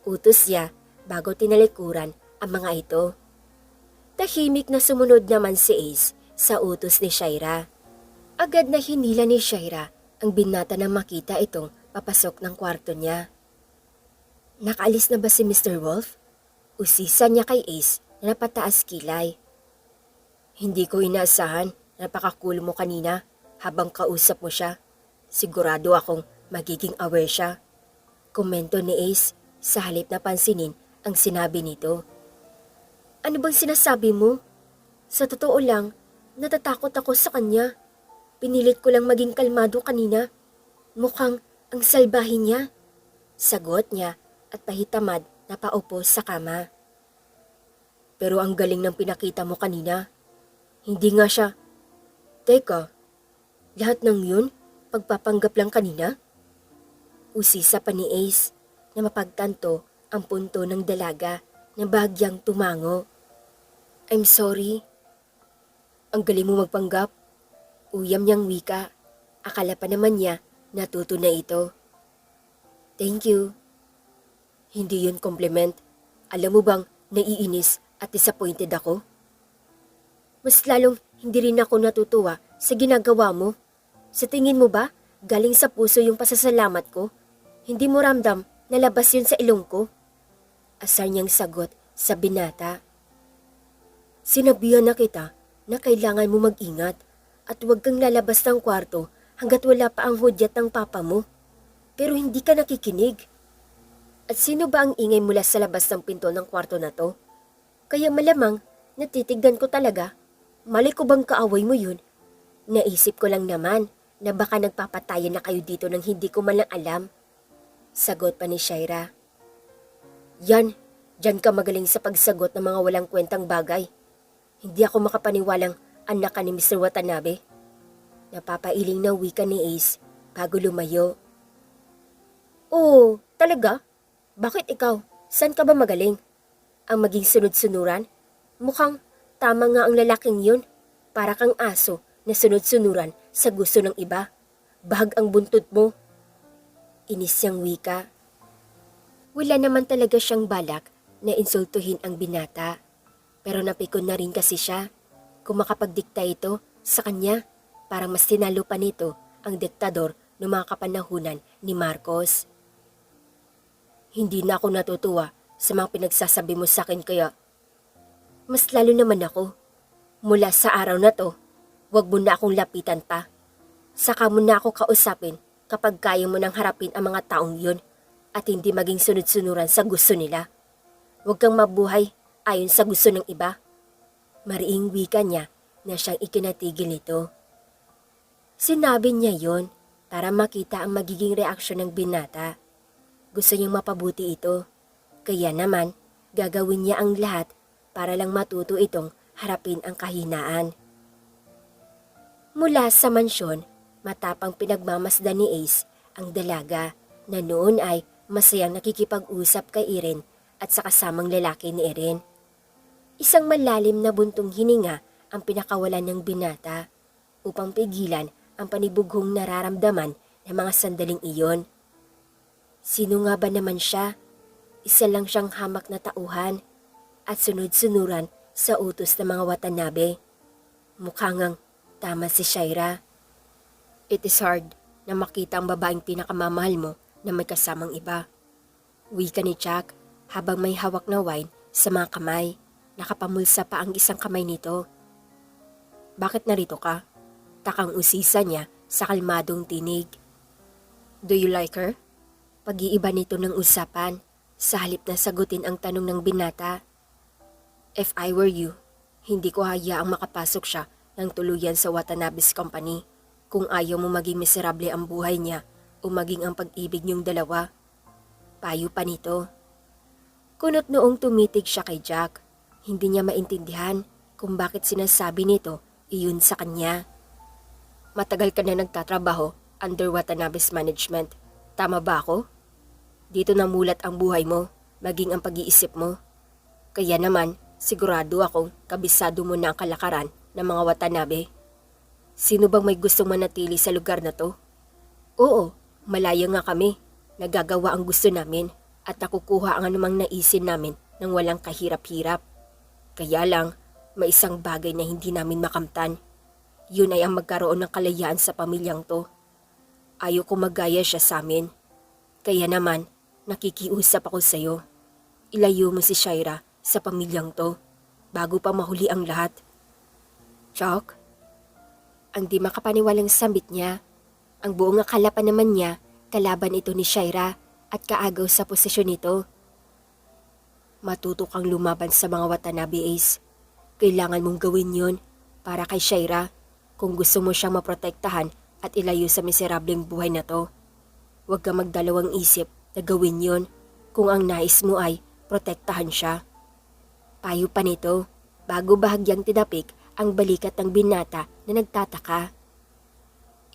[SPEAKER 1] Utos niya bago tinalikuran ang mga ito. Tahimik na sumunod naman si Ace sa utos ni Shaira. Agad na hinila ni Shaira Ang binata nang makita itong papasok ng kwarto niya. Nakaalis na ba si Mr. Wolf? Usisa niya kay Ace na napataas kilay. Hindi ko inaasahan, napaka-cool mo kanina habang kausap mo siya. Sigurado akong magiging aware siya. Komento ni Ace sa halip na pansinin ang sinabi nito. Ano bang sinasabi mo? Sa totoo lang, natatakot ako sa kanya. Pinilit ko lang maging kalmado kanina. Mukhang ang salbahin niya. Sagot niya at pahitamad na paupo sa kama. Pero ang galing ng pinakita mo kanina. Hindi nga siya. Teka, lahat ng yun, pagpapanggap lang kanina? Usisa pa ni Ace na mapagtanto ang punto ng dalaga na bahagyang tumango. I'm sorry. Ang galing mo magpanggap. Uyam niyang wika. Akala pa naman niya natuto na ito. Thank you. Hindi yun compliment. Alam mo bang naiinis at disappointed ako? Mas lalong hindi rin ako natutuwa sa ginagawa mo. Sa tingin mo ba, galing sa puso yung pasasalamat ko? Hindi mo ramdam na labas yun sa ilong ko? Asar niyang sagot sa binata. Sinabihan na kita na kailangan mo mag-ingat at huwag kang lalabas ng kwarto hanggat wala pa ang hudyat ng papa mo. Pero hindi ka nakikinig. At sino ba ang ingay mula sa labas ng pinto ng kwarto na to? Kaya malamang natitigdan ko talaga. Mali ko bang kaaway mo yun? Naisip ko lang naman na baka nagpapatayan na kayo dito nang hindi ko man lang alam. Sagot pa ni Shaira. Yan, dyan ka magaling sa pagsagot ng mga walang kwentang bagay. Hindi ako makapaniwalang anak ka ni Mr. Watanabe. Napapailing na wika ni Ace bago lumayo. Oh, talaga? Bakit ikaw? Saan ka ba magaling? Ang maging sunod-sunuran? Mukhang tama nga ang lalaking yun. Para kang aso na sunod-sunuran sa gusto ng iba. Bahag ang buntot mo. Inis siyang wika. Wala naman talaga siyang balak na insultuhin ang binata. Pero napikon na rin kasi siya. Kung makapagdikta ito sa kanya, parang mas tinalo pa nito ang diktador noong mga kapanahunan ni Marcos. Hindi na ako natutuwa sa mga pinagsasabi mo sa akin kaya mas lalo naman ako. Mula sa araw na to, huwag mo na akong lapitan pa. Saka mo na ako kausapin kapag kaya mo nang harapin ang mga taong yun at hindi maging sunod-sunuran sa gusto nila. Huwag kang mabuhay ayon sa gusto ng iba. Mariing wika niya na siyang ikinatigil nito. Sinabi niya yon para makita ang magiging reaksyon ng binata. Gusto niyang mapabuti ito, kaya naman gagawin niya ang lahat para lang matuto itong harapin ang kahinaan. Mula sa mansyon, matapang pinagmamasdan ni Ace ang dalaga na noon ay masayang nakikipag-usap kay Erin at sa kasamang lalaki ni Erin. Isang malalim na buntong hininga ang pinakawalan ng binata upang pigilan ang panibughong nararamdaman ng mga sandaling iyon. Sino nga ba naman siya? Isa lang siyang hamak na tauhan at sunod-sunuran sa utos ng mga Watanabe. Mukha ngang tama si Shaira. It is hard na makita ang babaeng pinakamamahal mo na may kasamang iba. Wika ni Chuck habang may hawak na wine sa mga kamay. Nakapamulsa pa ang isang kamay nito. Bakit narito ka? Takang usisa niya sa kalmadong tinig. Do you like her? Pag-iiba nito ng usapan sa halip na sagutin ang tanong ng binata. If I were you, hindi ko hayaang makapasok siya ng tuluyan sa Watanabe's company kung ayaw mo maging miserable ang buhay niya o maging ang pag-ibig niyong dalawa. Payo pa nito. Kunot noong tumitig siya kay Jack, hindi niya maintindihan kung bakit sinasabi nito iyon sa kanya. Matagal ka na nagtatrabaho under Watanabe's management. Tama ba ako? Dito namulat ang buhay mo, maging ang pag-iisip mo. Kaya naman, sigurado akong kabisado mo na ang kalakaran ng mga Watanabe. Sino bang may gustong manatili sa lugar na to? Oo, malaya nga kami. Nagagawa ang gusto namin at nakukuha ang anumang naisin namin nang walang kahirap-hirap. Kaya lang, may isang bagay na hindi namin makamtan. Yun ay ang magkaroon ng kalayaan sa pamilyang to. Ayaw ko magaya siya sa amin. Kaya naman, nakikiusap ako sa'yo. Ilayo mo si Shaira sa pamilyang to bago pa mahuli ang lahat. Chuck? Ang di makapaniwalang sambit niya. Ang buong akala pa naman niya, kalaban ito ni Shaira at kaagaw sa posisyon nito. Matuto kang lumaban sa mga Watanabe, Ace. Kailangan mong gawin yon para kay Shaira kung gusto mo siyang maprotektahan at ilayo sa miserableng buhay na to. Huwag ka magdalawang isip na gawin yon kung ang nais mo ay protektahan siya. Payo pa nito bago bahagyang tinapik ang balikat ng binata na nagtataka.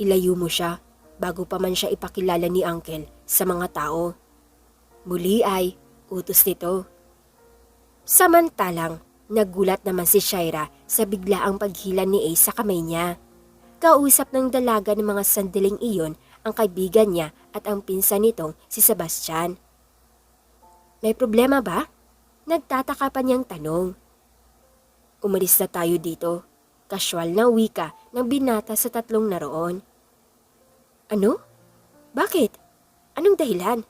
[SPEAKER 1] Ilayo mo siya bago pa man siya ipakilala ni Uncle sa mga tao. Muli ay utos nito. Samantalang, nagulat naman si Shaira sa biglaang paghila ni Ace sa kamay niya. Kausap ng dalaga ng mga sandaling iyon ang kaibigan niya at ang pinsan nitong si Sebastian. May problema ba? Nagtataka pa niyang tanong. Umalis na tayo dito. Kasyual na wika ng binata sa tatlong naroon. Ano? Bakit? Anong dahilan?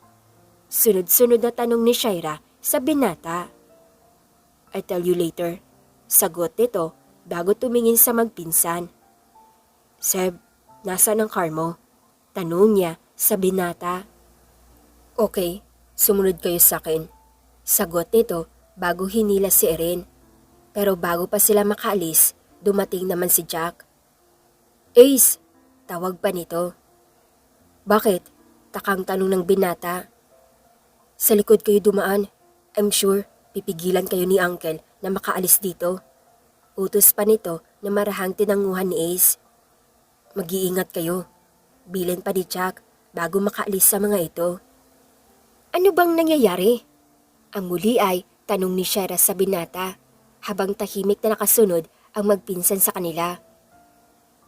[SPEAKER 1] Sunod-sunod na tanong ni Shaira sa binata. I'll tell you later. Sagot nito bago tumingin sa magpinsan. Seb, nasaan ang car mo? Tanong niya sa binata. Okay, sumunod kayo sa akin. Sagot nito bago hinila si Erin. Pero bago pa sila makaalis, dumating naman si Jack. Ace, tawag pa nito. Bakit? Takang tanong ng binata. Sa likod kayo dumaan. I'm sure pipigilan kayo ni Uncle na makaalis dito. Utos pa nito na marahang tinanguhan ni Ace. Mag-iingat kayo. Bilin pa ni Jack bago makaalis sa mga ito. Ano bang nangyayari? Ang muli ay tanong ni Shaira sa binata habang tahimik na nakasunod ang magpinsan sa kanila.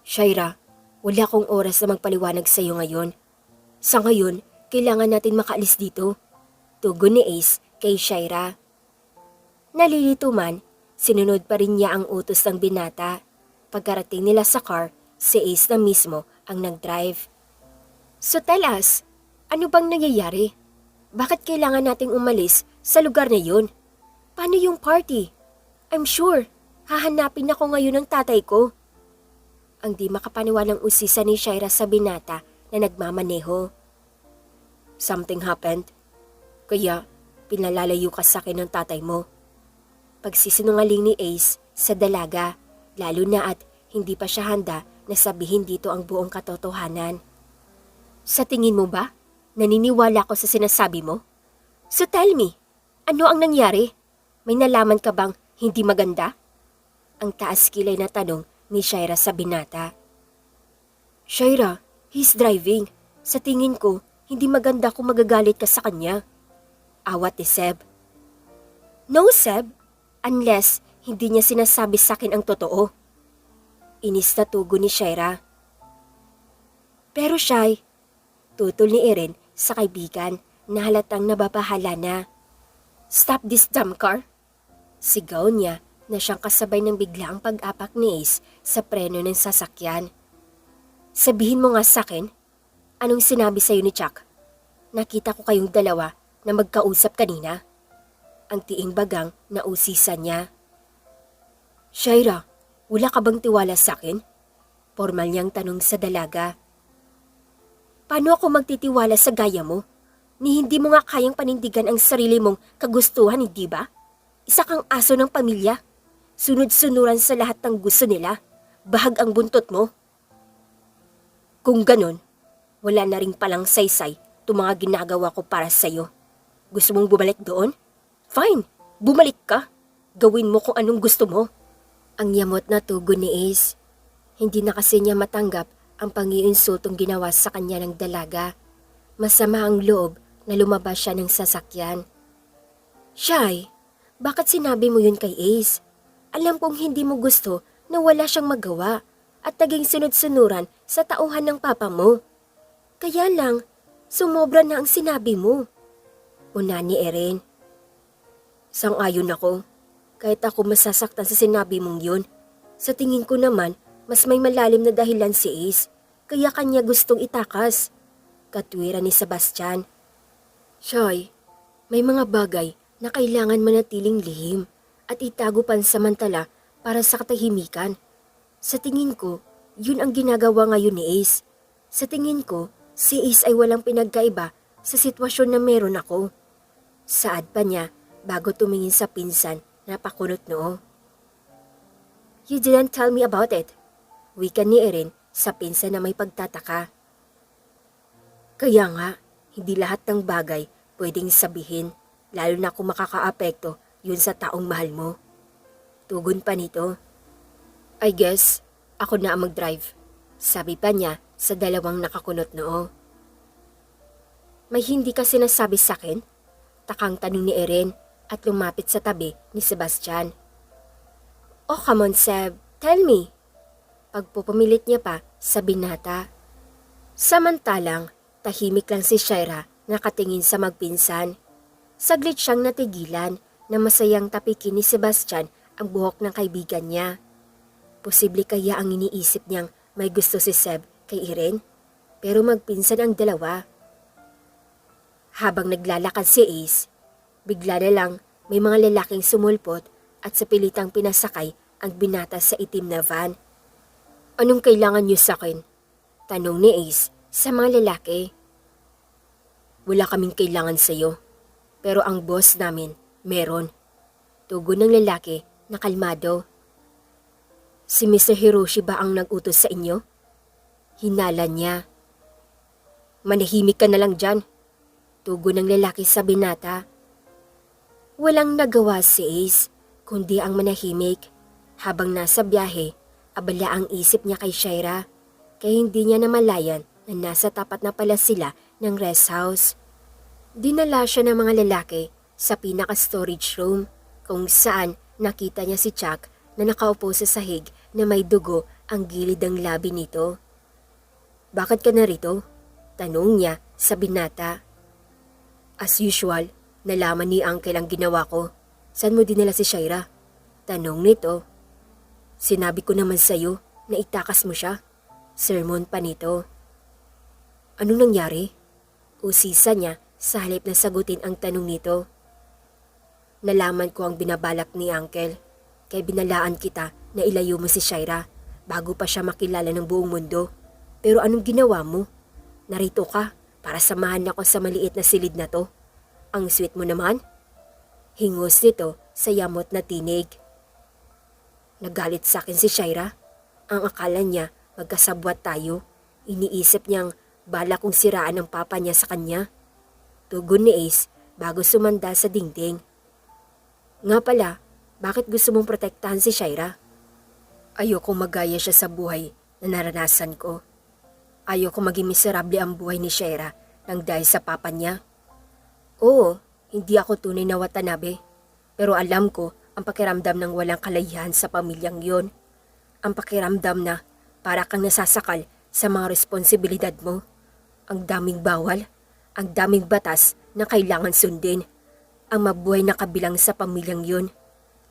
[SPEAKER 1] Shaira, wala akong oras na magpaliwanag sa iyo ngayon. Sa ngayon, kailangan natin makaalis dito. Tugon ni Ace kay Shaira. Nalilito man, sinunod pa rin niya ang utos ng binata. Pagkarating nila sa car, si Ace na mismo ang nag-drive. So tell us, ano bang nangyayari? Bakit kailangan nating umalis sa lugar na yun? Paano yung party? I'm sure, hahanapin ako ngayon ng tatay ko. Ang di makapaniwalang usisa ni Shaira sa binata na nagmamaneho. Something happened. Kaya pinalalayo ka sa akin ng tatay mo. Pagsisinungaling ni Ace sa dalaga, lalo na at hindi pa siya handa na sabihin dito ang buong katotohanan. Sa tingin mo ba, naniniwala ko sa sinasabi mo? So tell me, ano ang nangyari? May nalaman ka bang hindi maganda? Ang taas kilay na tanong ni Shaira sa binata. Shaira, he's driving. Sa tingin ko, hindi maganda kung magagalit ka sa kanya. Awat ni Seb. No, Seb. Unless hindi niya sinasabi sa akin ang totoo. Inis na tugon ni Shaira. Pero Shay, tutol ni Erin sa kaibigan na halatang nababahala na. Stop this damn car! Sigaw niya na siyang kasabay ng biglaang pag-apak ni Ace sa preno ng sasakyan. Sabihin mo nga sa akin, anong sinabi sa'yo ni Chuck? Nakita ko kayong dalawa na magkausap kanina. Ang tiing bagang na usisa niya. Shaira, wala ka bang tiwala sa akin? Formal niyang tanong sa dalaga. Paano ako magtitiwala sa gaya mo? Ni hindi mo nga kayang panindigan ang sarili mong kagustuhan, hindi ba? Isa kang aso ng pamilya. Sunod-sunuran sa lahat ng gusto nila. Bahag ang buntot mo. Kung ganon, wala na rin palang saysay itong mga ginagawa ko para sa'yo. Gusto mong bumalik doon? Fine, bumalik ka. Gawin mo kung anong gusto mo. Ang yamot na tugon ni Ace. Hindi na kasi niya matanggap ang pangiinsultong ginawa sa kanya ng dalaga. Masama ang loob na lumabas siya ng sasakyan. Shy, bakit sinabi mo yun kay Ace? Alam kong hindi mo gusto na wala siyang magawa at naging sunod-sunuran sa tauhan ng papa mo. Kaya lang, sumobra na ang sinabi mo. Una ni Erin. Sang-ayon ako. Kahit ako masasaktan sa sinabi mong yun. Sa tingin ko naman, mas may malalim na dahilan si Ace. kaya kanya gustong itakas. Katwiran ni Sebastian. Shy, may mga bagay na kailangan manatiling lihim at itago pansamantala para sa katahimikan. Sa tingin ko, yun ang ginagawa ngayon ni Ace. Sa tingin ko, si Ace ay walang pinagkaiba sa sitwasyon na meron ako. Saad pa niya bago tumingin sa pinsan na pakunot noo. You didn't tell me about it. Wika ni Erin sa pinsan na may pagtataka. Kaya nga, hindi lahat ng bagay pwedeng sabihin, lalo na kung makakaapekto yun sa taong mahal mo. Tugon pa nito. I guess, ako na ang mag-drive. Sabi pa niya sa dalawang nakakunot noo. May hindi ka sinasabi sa akin? Takang tanong ni Erin at lumapit sa tabi ni Sebastian. Oh, come on, Seb. Tell me. Pagpupumilit niya pa sa binata. Samantalang, tahimik lang si Shaira nakatingin sa magpinsan. Saglit siyang natigilan na masayang tapikin ni Sebastian ang buhok ng kaibigan niya. Posible kaya ang iniisip niyang may gusto si Seb kay Erin? Pero magpinsan ang dalawa. Habang naglalakad si Ace, bigla na lang may mga lalaking sumulpot at sa pilitang pinasakay ang binata sa itim na van. Anong kailangan niyo sa akin? Tanong ni Ace sa mga lalaki. Wala kaming kailangan sa iyo, pero ang boss namin meron. Tugon ng lalaki na kalmado. Si Mr. Hiroshi ba ang nag-utos sa inyo? Hinala niya. Manahimik ka na lang dyan. Tugon ng lalaki sa binata. Walang nagawa si Ace, kundi ang manahimik. Habang nasa biyahe, abala ang isip niya kay Shaira, kaya hindi niya namalayan na nasa tapat na pala sila ng rest house. Dinala siya ng mga lalaki sa pinaka-storage room, kung saan nakita niya si Chuck na nakaupo sa sahig na may dugo ang gilid ng labi nito. Bakit ka narito? Tanong niya sa binata. As usual, nalaman ni Uncle ang ginawa ko. Saan mo dinala si Shaira? Tanong nito. Sinabi ko naman sa'yo na itakas mo siya. Sermon pa nito. Anong nangyari? Usisa niya sa halip na sagutin ang tanong nito. Nalaman ko ang binabalak ni Uncle, kaya binalaan kita na ilayo mo si Shaira bago pa siya makilala ng buong mundo. Pero anong ginawa mo? Narito ka para samahan ako sa maliit na silid na to. Ang sweet mo naman. Hingos nito sa yamot na tinig. Nagalit sa akin si Shaira. Ang akala niya magkasabwat tayo. Iniisip niyang bala kong siraan ng papa niya sa kanya. Tugon ni Ace bago sumanda sa dingding. Nga pala, bakit gusto mong protektahan si Shaira? Ayokong magaya siya sa buhay na naranasan ko. Ayokong maging miserable ang buhay ni Shaira nang dahil sa papa niya. Oo, hindi ako tunay na Watanabe. Pero alam ko ang pakiramdam ng walang kalahihan sa pamilyang yon. Ang pakiramdam na para kang nasasakal sa mga responsibilidad mo. Ang daming bawal, ang daming batas na kailangan sundin. Ang mabuhay na kabilang sa pamilyang yon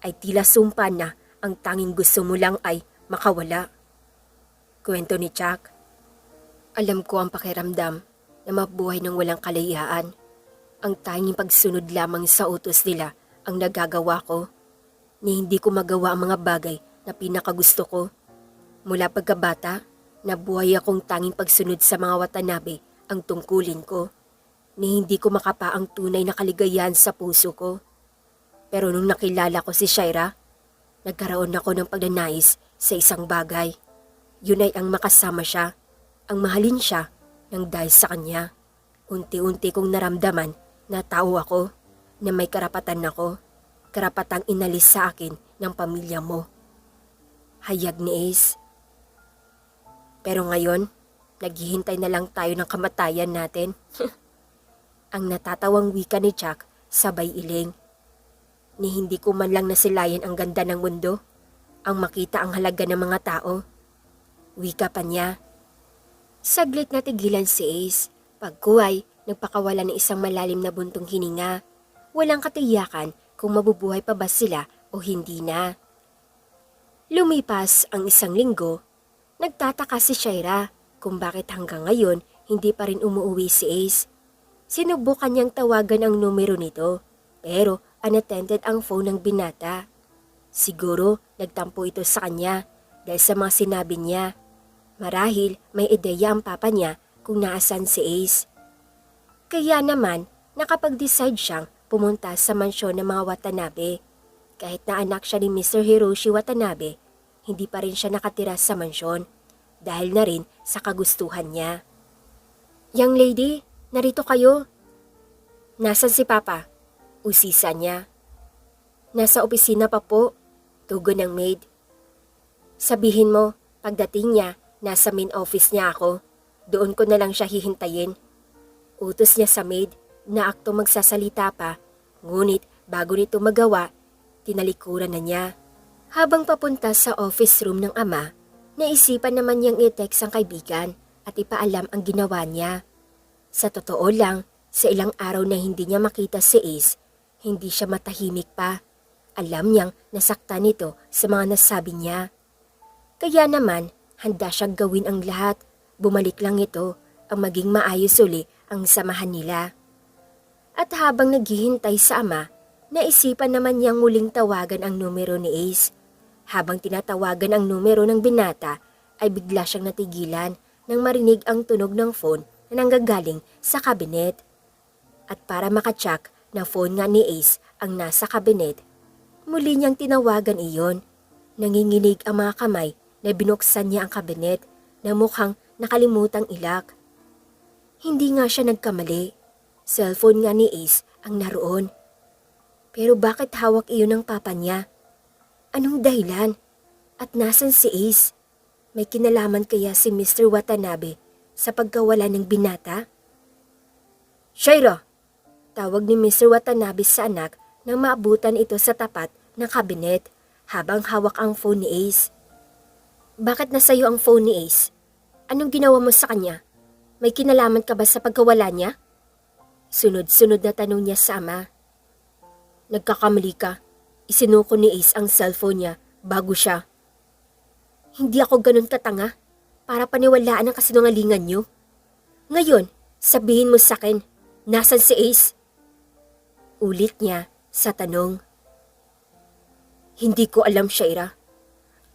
[SPEAKER 1] ay tila sumpa na ang tanging gusto mo lang ay makawala. Kwento ni Chuck. Alam ko ang pakiramdam na mabuhay ng walang kalayaan. Ang tanging pagsunod lamang sa utos nila ang nagagawa ko. Ni hindi ko magawa ang mga bagay na pinakagusto ko. Mula pagkabata, nabuhay akong tanging pagsunod sa mga Watanabe ang tungkulin ko. Ni hindi ko makapa ang tunay na kaligayahan sa puso ko. Pero nung nakilala ko si Shaira, nagkaroon ako ng pagnanais sa isang bagay. Yun ay ang makasama siya, ang mahalin siya nang dahil sa kanya. Unti-unti kong naramdaman na tao ako, na may karapatan ako. Karapatang inalis sa akin ng pamilya mo. Hayag ni Ace. Pero ngayon, naghihintay na lang tayo ng kamatayan natin. Ang natatawang wika ni Chuck sabay iling. Ni hindi ko man lang nasilayan ang ganda ng mundo, ang makita ang halaga ng mga tao. Wika pa niya. Saglit na tigilan si Ace. Pagkuhay, nagpakawala ng isang malalim na buntong hininga. Walang katiyakan kung mabubuhay pa ba sila o hindi na. Lumipas ang isang linggo, nagtataka si Shaira. kung bakit hanggang ngayon hindi pa rin umuwi si Ace. Sinubukan niyang tawagan ang numero nito, pero unattended ang phone ng binata. Siguro nagtampo ito sa kanya dahil sa mga sinabi niya. Marahil may ideya ang papa niya kung naasan si Ace. Kaya naman nakapag-decide siyang pumunta sa mansyon ng mga Watanabe. Kahit na anak siya ni Mr. Hiroshi Watanabe, hindi pa rin siya nakatira sa mansyon dahil na rin sa kagustuhan niya. Young lady, narito kayo. Nasaan si Papa? Usisa niya. Nasa opisina pa po, tugon ng maid. Sabihin mo, pagdating niya, nasa main office niya ako. Doon ko na lang siya hihintayin. Utos niya sa maid na akto magsasalita pa, ngunit bago nito magawa, tinalikuran na niya. Habang papunta sa office room ng ama, naisipan naman niyang i-text ang kaibigan at ipaalam ang ginawa niya. Sa totoo lang, sa ilang araw na hindi niya makita si Ace, hindi siya matahimik pa. Alam niyang nasaktan nito sa mga nasabi niya. Kaya naman, handa siyang gawin ang lahat. Bumalik lang ito ang maging maayos uli ang samahan nila. At habang naghihintay sa ama, naisipan naman niyang muling tawagan ang numero ni Ace. Habang tinatawagan ang numero ng binata, ay bigla siyang natigilan nang marinig ang tunog ng phone na nanggagaling sa kabinet. At para makatsak na phone nga ni Ace ang nasa kabinet, muli niyang tinawagan iyon. Nanginginig ang mga kamay na binuksan niya ang kabinet na mukhang nakalimutang ilak. Hindi nga siya nagkamali. Cellphone nga ni Ace ang naroon. Pero bakit hawak iyon ng papa niya? Anong dahilan? At nasan si Ace? May kinalaman kaya si Mr. Watanabe sa pagkawala ng binata? Shaira! Tawag ni Mr. Watanabe sa anak nang maabutan ito sa tapat ng kabinet habang hawak ang phone ni Ace. Bakit nasa iyo ang phone ni Ace? Anong ginawa mo sa kanya? May kinalaman ka ba sa pagkawala niya? Sunod-sunod na tanong niya sa ama. Nagkakamali ka. Isinuko ni Ace ang cellphone niya bago siya. Hindi ako ganun katanga para paniwalaan ang kasinungalingan niyo. Ngayon, sabihin mo sa akin, nasan si Ace? Ulit niya sa tanong. Hindi ko alam, Shaira.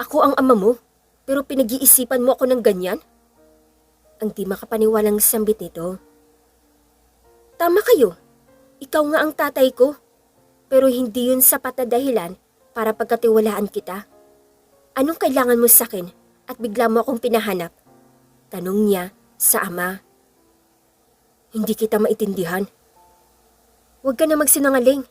[SPEAKER 1] Ako ang ama mo, pero pinag-iisipan mo ako ng ganyan? Ang di makapaniwalang sambit nito. Tama kayo. Ikaw nga ang tatay ko. Pero hindi yun sapat na dahilan para pagkatiwalaan kita. Anong kailangan mo sa akin at bigla mo akong pinahanap? Tanong niya sa ama. Hindi kita maintindihan. Huwag ka na magsinungaling.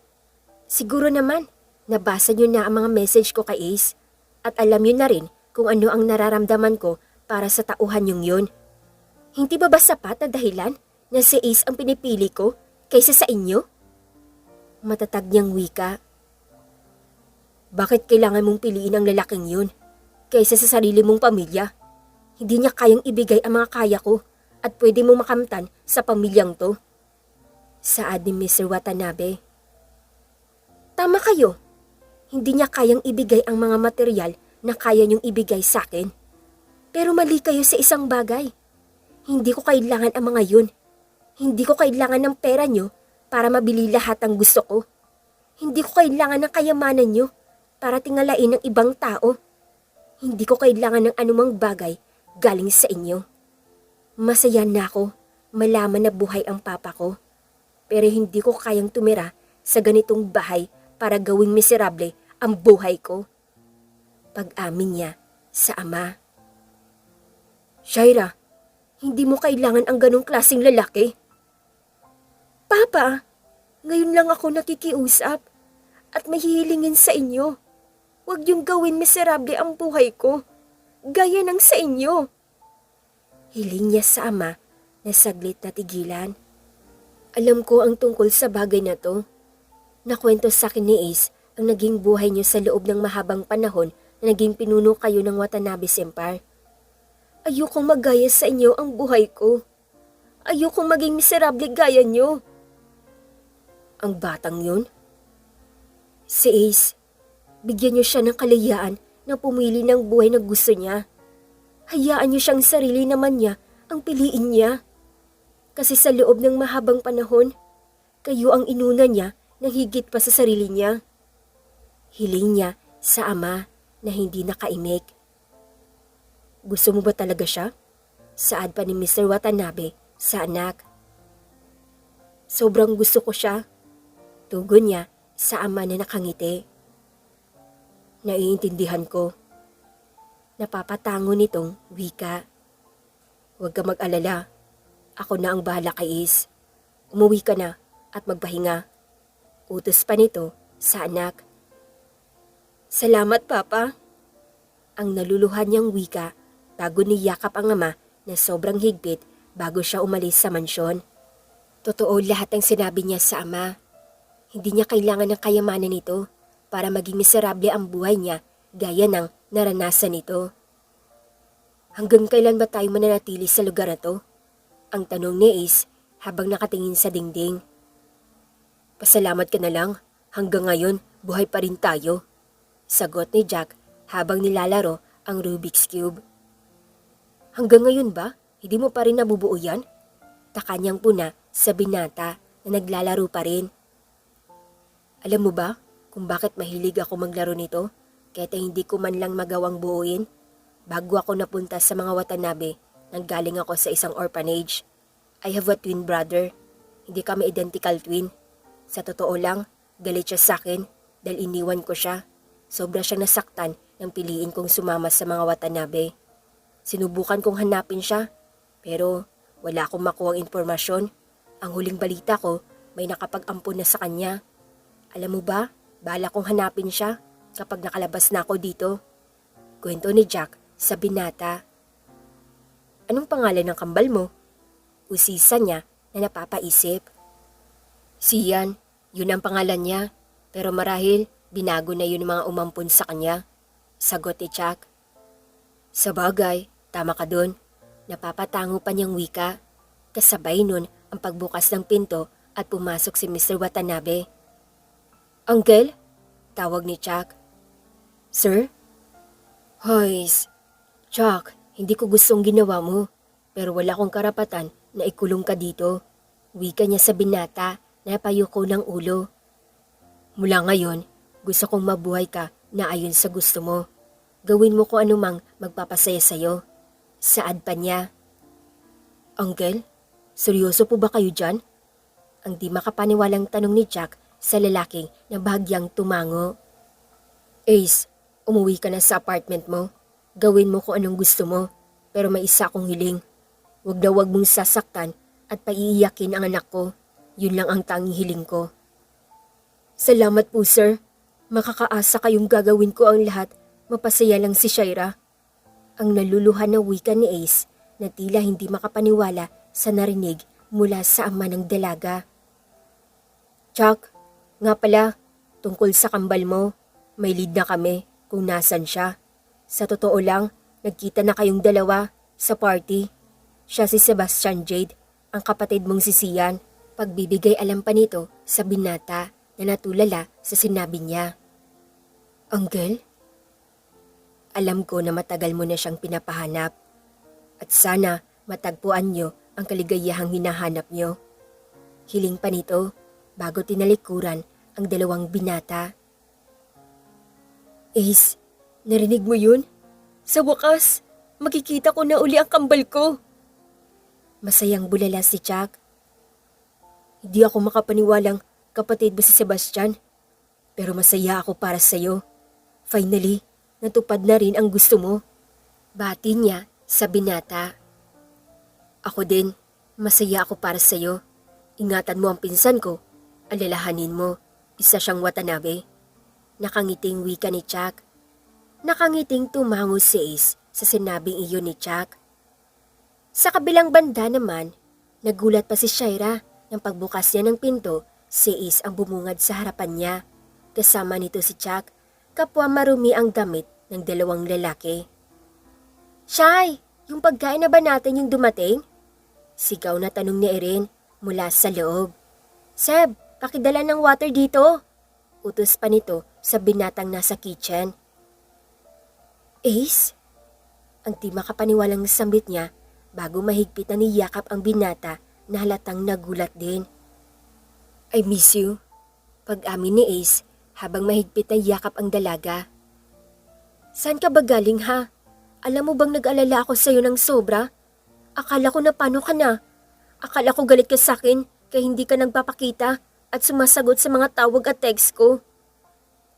[SPEAKER 1] Siguro naman, nabasa niyo na ang mga message ko kay Ace at alam niyo na rin kung ano ang nararamdaman ko para sa tauhan yung yun. Hindi ba sapat na dahilan na si Ace ang pinipili ko kaysa sa inyo? Matatag niyang wika. Bakit kailangan mong piliin ang lalaking yun kaysa sa sarili mong pamilya? Hindi niya kayang ibigay ang mga kaya ko at pwede mong makamtan sa pamilyang to. Saad ni Mr. Watanabe. Tama kayo. Hindi niya kayang ibigay ang mga material na kaya niyong ibigay sa akin. Pero mali kayo sa isang bagay. Hindi ko kailangan ang mga yun. Hindi ko kailangan ng pera niyo para mabili lahat ang gusto ko. Hindi ko kailangan ng kayamanan niyo para tingalain ng ibang tao. Hindi ko kailangan ng anumang bagay galing sa inyo. Masaya na ako malaman na buhay ang papa ko. Pero hindi ko kayang tumira sa ganitong bahay para gawing miserable ang buhay ko. Pag-amin niya sa ama. Shaira, hindi mo kailangan ang ganong klaseng lalaki. Papa, ngayon lang ako nakikiusap at may hihilingin sa inyo. Huwag niyong gawin miserable ang buhay ko, gaya ng sa inyo. Hiling niya sa ama na saglit na tigilan. Alam ko ang tungkol sa bagay na to. Nakwento sa akin ni Ace ang naging buhay niyo sa loob ng mahabang panahon na naging pinuno kayo ng Watanabe's Empire. Ayokong magaya sa inyo ang buhay ko. Ayokong maging miserable gaya niyo. Ang batang yun? Si Ace, bigyan niyo siya ng kalayaan na pumili ng buhay na gusto niya. Hayaan niyo siyang sarili naman niya ang piliin niya. Kasi sa loob ng mahabang panahon, kayo ang inuna niya ng higit pa sa sarili niya. Hiling niya sa ama na hindi nakaimik. Gusto mo ba talaga siya? Saad pa ni Mr. Watanabe sa anak. Sobrang gusto ko siya. Tugon niya sa ama na nakangiti. Naiintindihan ko. Napapatango nitong wika. Huwag ka mag-alala. Ako na ang bahala kay Ace. Umuwi ka na at magpahinga. Utos pa nito sa anak. Salamat, Papa. Ang naluluhan niyang wika bago niyakap ang ama na sobrang higpit bago siya umalis sa mansyon. Totoo lahat ng sinabi niya sa ama. Hindi niya kailangan ng kayamanan nito para maging miserable ang buhay niya gaya ng naranasan nito. Hanggang kailan ba tayo mananatili sa lugar na to? Ang tanong ni Ace habang nakatingin sa dingding. Pasalamat ka na lang, hanggang ngayon buhay pa rin tayo. Sagot ni Jack habang nilalaro ang Rubik's Cube. Hanggang ngayon ba? Hindi mo pa rin nabubuo yan? Taka niyang puna sa binata na naglalaro pa rin. Alam mo ba kung bakit mahilig ako maglaro nito? Kahit hindi ko man lang magawang buuin? Bago ako napunta sa mga Watanabe, nanggaling ako sa isang orphanage. I have a twin brother. Hindi kami identical twin. Sa totoo lang, galit siya sa akin dahil iniwan ko siya. Sobra siyang nasaktan nang piliin kong sumama sa mga Watanabe. Sinubukan kong hanapin siya, pero wala akong makuhang impormasyon. Ang huling balita ko, may nakapag-ampon na sa kanya. Alam mo ba, bahala kong hanapin siya kapag nakalabas na ako dito. Kwento ni Jack sa binata. Anong pangalan ng kambal mo? Usisa niya na napapaisip. Sian, yun ang pangalan niya. Pero marahil, binago na yun ng mga umampun sa kanya. Sagot ni Jack. Sa bagay, tama ka dun. Napapatango pa niyang wika. Kasabay nun ang pagbukas ng pinto at pumasok si Mr. Watanabe. Uncle? Tawag ni Jack. Sir? Hoys, Jack, hindi ko gustong ginawa mo. Pero wala akong karapatan na ikulong ka dito. Wika niya sa binata na payuko ng ulo. Mula ngayon, gusto kong mabuhay ka na ayon sa gusto mo. Gawin mo kung anumang magpapasaya sa'yo. Saad pa niya. Uncle, seryoso po ba kayo dyan? Ang di makapaniwalang tanong ni Jack sa lalaking na bahagyang tumango. Ace, umuwi ka na sa apartment mo. Gawin mo kung anong gusto mo. Pero may isa akong hiling. Huwag na huwag mong sasaktan at paiiyakin ang anak ko. Yun lang ang tanging hiling ko. Salamat po, sir. Makakaasa kayong gagawin ko ang lahat. Mapasaya lang si Shaira. Ang naluluhan na wika ni Ace na tila hindi makapaniwala sa narinig mula sa ama ng dalaga. Chuck, nga pala, tungkol sa kambal mo, may lead na kami kung nasan siya. Sa totoo lang, nagkita na kayong dalawa sa party. Siya si Sebastian Jade, ang kapatid mong si Sian. Pagbibigay alam pa nito sa binata na natulala sa sinabi niya. Uncle? Alam ko na matagal mo na siyang pinapahanap. At sana matagpuan niyo ang kaligayahang hinahanap niyo. Hiling pa nito bago tinalikuran ang dalawang binata. Ace, narinig mo yun? Sa wakas, makikita ko na uli ang kambal ko. Masayang bulala si Chuck. Hindi ako makapaniwalang kapatid mo si Sebastian. Pero masaya ako para sa'yo. Finally, natupad na rin ang gusto mo. Bati niya sa binata. Ako din, masaya ako para sa'yo. Ingatan mo ang pinsan ko. Alalahanin mo, isa siyang Watanabe. Nakangiting wika ni Chuck. Nakangiting tumango si Ace sa sinabing iyon ni Chuck. Sa kabilang banda naman, nagulat pa si Shaira nang pagbukas niya ng pinto, si Ace ang bumungad sa harapan niya. Kasama nito si Chuck, kapwa marumi ang damit ng dalawang lalaki. Shay, yung pagkain na ba natin yung dumating? Sigaw na tanong ni Erin mula sa loob. Seb, pakidala ng water dito. Utos pa nito sa binatang nasa kitchen. Ace? Ang di makapaniwalang sambit niya bago mahigpit na niyakap ang binata na halatang nagulat din. I miss you. Pag-amin ni Ace habang mahigpit na yakap ang dalaga. Saan ka ba galing ha? Alam mo bang nag-alala ako sa'yo ng sobra? Akala ko na paano ka na. Akala ko galit ka sa'kin kaya hindi ka nagpapakita at sumasagot sa mga tawag at text ko.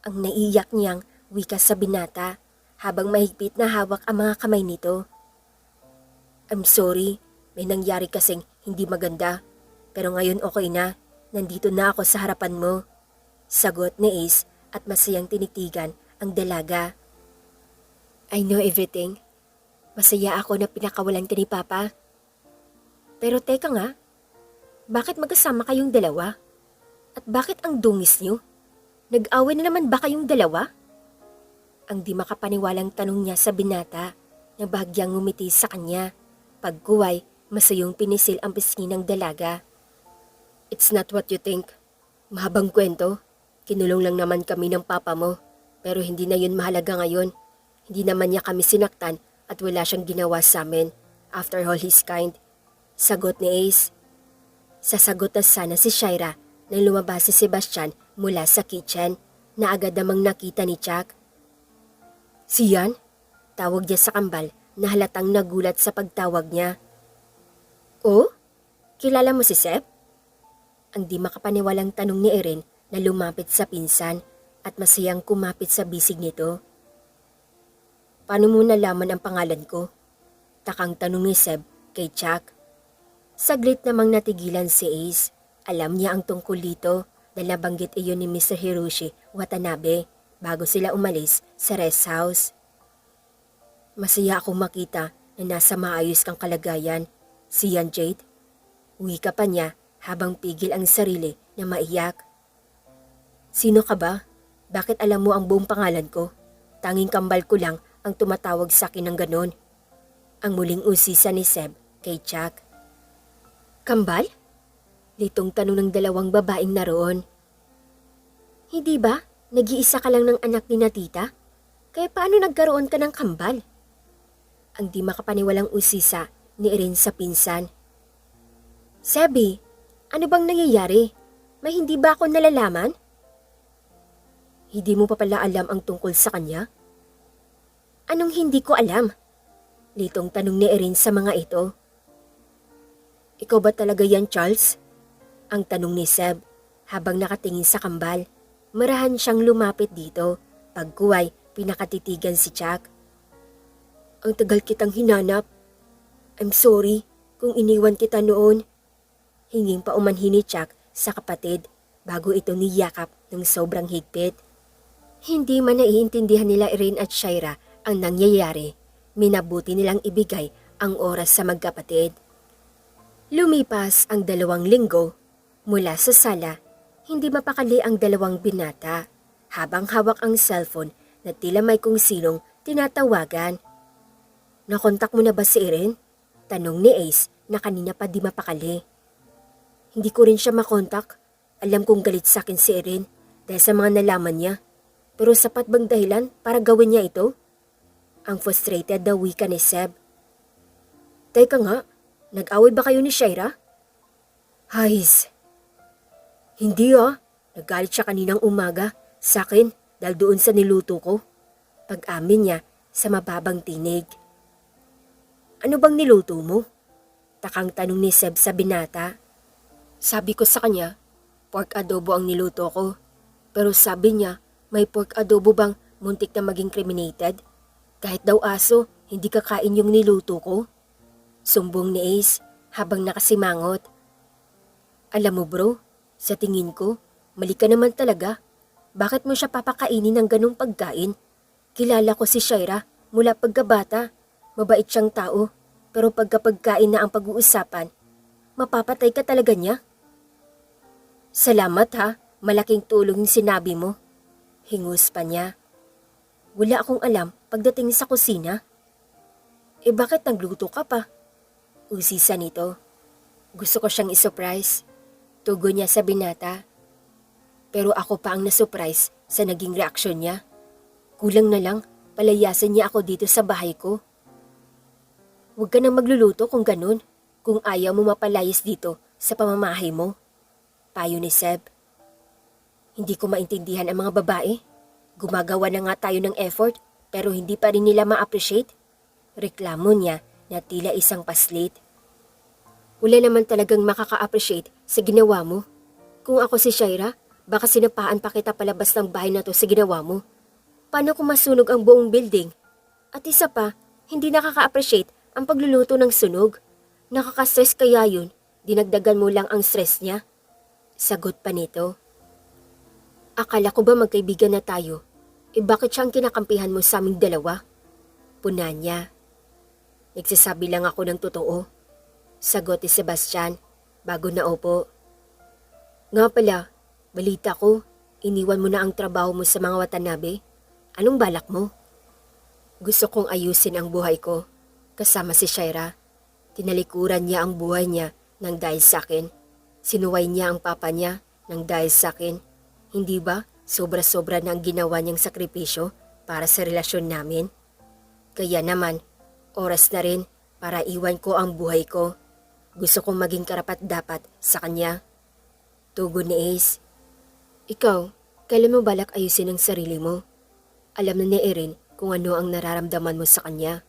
[SPEAKER 1] Ang naiyak niyang wika sa binata habang mahigpit na hawak ang mga kamay nito. I'm sorry, may nangyari kasing hindi maganda. Pero ngayon okay na, nandito na ako sa harapan mo. Sagot ni Ace at masayang tinitigan ang dalaga. I know everything. Masaya ako na pinakawalan ka ni Papa. Pero teka nga, bakit magkasama kayong dalawa? At bakit ang dungis niyo? Nag-away na naman ba kayong dalawa? Ang di makapaniwalang tanong niya sa binata na bahagyang ngumiti sa kanya. Pagkuway, masayong pinisil ang pisngi ng dalaga. It's not what you think. Mahabang kwento. Kinulong lang naman kami ng papa mo. Pero hindi na yun mahalaga ngayon. Hindi naman niya kami sinaktan at wala siyang ginawa sa amin. After all, he's kind. Sagot ni Ace. Sasagot na sana si Shaira nang lumabas si Sebastian mula sa kitchen na agad namang nakita ni Chuck. Siyan? Tawag niya sa kambal na halatang nagulat sa pagtawag niya. Oh? Kilala mo si Seb? Ang di makapaniwalang tanong ni Erin na lumapit sa pinsan at masayang kumapit sa bisig nito. Paano mo nalaman ang pangalan ko? Takang tanong ni Seb kay Chuck. Saglit namang natigilan si Ace. Alam niya ang tungkol dito dahil nabanggit iyon ni Mr. Hiroshi Watanabe bago sila umalis sa rest house. Masaya akong makita na nasa maayos kang kalagayan, siyan Jade. Wika pa niya habang pigil ang sarili na maiyak. Sino ka ba? Bakit alam mo ang buong pangalan ko? Tanging kambal ko lang ang tumatawag sa akin ng ganon. Ang muling usisa ni Seb kay Chuck. Kambal? Litong tanong ng dalawang babaeng naroon. Hindi ba? Nag-iisa ka lang ng anak ni na tita? Kaya paano nagkaroon ka ng kambal? Ang di makapaniwalang usisa ni Erin sa pinsan. Sebi, ano bang nangyayari? May hindi ba ako nalalaman? Hindi mo pa pala alam ang tungkol sa kanya? Anong hindi ko alam? Litong tanong ni Erin sa mga ito. Ikaw ba talaga yan, Charles? Ang tanong ni Seb habang nakatingin sa kambal. Marahan siyang lumapit dito. Pagkuway, pinakatitigan si Chuck. Ang tagal kitang hinanap. I'm sorry kung iniwan kita noon. Hinging paumanhin ni Chuck sa kapatid bago ito niyakap ng sobrang higpit. Hindi man naiintindihan nila Erin at Shaira ang nangyayari. Minabuti nilang ibigay ang oras sa magkapatid. Lumipas ang 2 linggo. Mula sa sala, hindi mapakali ang 2 binata habang hawak ang cellphone na tila may kung sinong tinatawagan. Nakontak mo na ba si Erin? Tanong ni Ace na kanina pa di mapakali. Hindi ko rin siya makontak. Alam kong galit sa akin si Erin dahil sa mga nalaman niya. Pero sapat bang dahilan para gawin niya ito? Ang frustrated na wika ni Seb. Teka nga, nag-away ba kayo ni Shaira? Hays. Hindi nagalit siya kaninang umaga sa akin dahil doon sa niluto ko. Pag-amin niya sa mababang tinig. Ano bang niluto mo? Takang tanong ni Seb sa binata. Sabi ko sa kanya, pork adobo ang niluto ko. Pero sabi niya, may pork adobo bang muntik na maging cremated? Kahit daw aso, hindi kakain yung niluto ko. Sumbong ni Ace habang nakasimangot. Alam mo bro, sa tingin ko, mali ka naman talaga. Bakit mo siya papakainin ng ganong pagkain? Kilala ko si Shaira mula pagkabata. Mabait siyang tao, pero pagkapagkain na ang pag-uusapan, mapapatay ka talaga niya. Salamat ha, malaking tulong yung sinabi mo. Hingus pa niya. Wala akong alam pagdating sa kusina. Bakit nagluto ka pa? Usisa nito. Gusto ko siyang isurprise. Tugo niya sa binata. Pero ako pa ang nasurprise sa naging reaksyon niya. Kulang na lang, palayasin niya ako dito sa bahay ko. Huwag ka nang magluluto kung ganun. Kung ayaw mo mapalayas dito sa pamamahay mo. Payo ni Seb. Hindi ko maintindihan ang mga babae. Gumagawa na nga tayo ng effort pero hindi pa rin nila ma-appreciate. Reklamo niya na tila isang paslit. Wala naman talagang makaka-appreciate sa ginawa mo. Kung ako si Shaira, baka sinapaan pa kita palabas ng bahay na to sa ginawa mo. Paano kung masunog ang buong building? At isa pa, hindi nakaka-appreciate ang pagluluto ng sunog. Nakaka-stress kaya yun, dinagdagan mo lang ang stress niya. Sagot pa nito. Akala ko ba magkaibigan na tayo? Bakit siya ang kinakampihan mo sa aming dalawa? Puna niya. Nagsasabi lang ako ng totoo. Sagot ni Sebastian bago naupo. Nga pala, balita ko, iniwan mo na ang trabaho mo sa mga Watanabe. Anong balak mo? Gusto kong ayusin ang buhay ko. Kasama si Shaira. Tinalikuran niya ang buhay niya nang dahil sa akin. Sinuway niya ang papa niya nang dahil sa akin. Hindi ba sobra-sobra na ang ginawa niyang sakripisyo para sa relasyon namin? Kaya naman, oras na rin para iwan ko ang buhay ko. Gusto kong maging karapat-dapat sa kanya. Tugon ni Ace. Ikaw, kailan mo balak ayusin ang sarili mo? Alam na ni Erin kung ano ang nararamdaman mo sa kanya.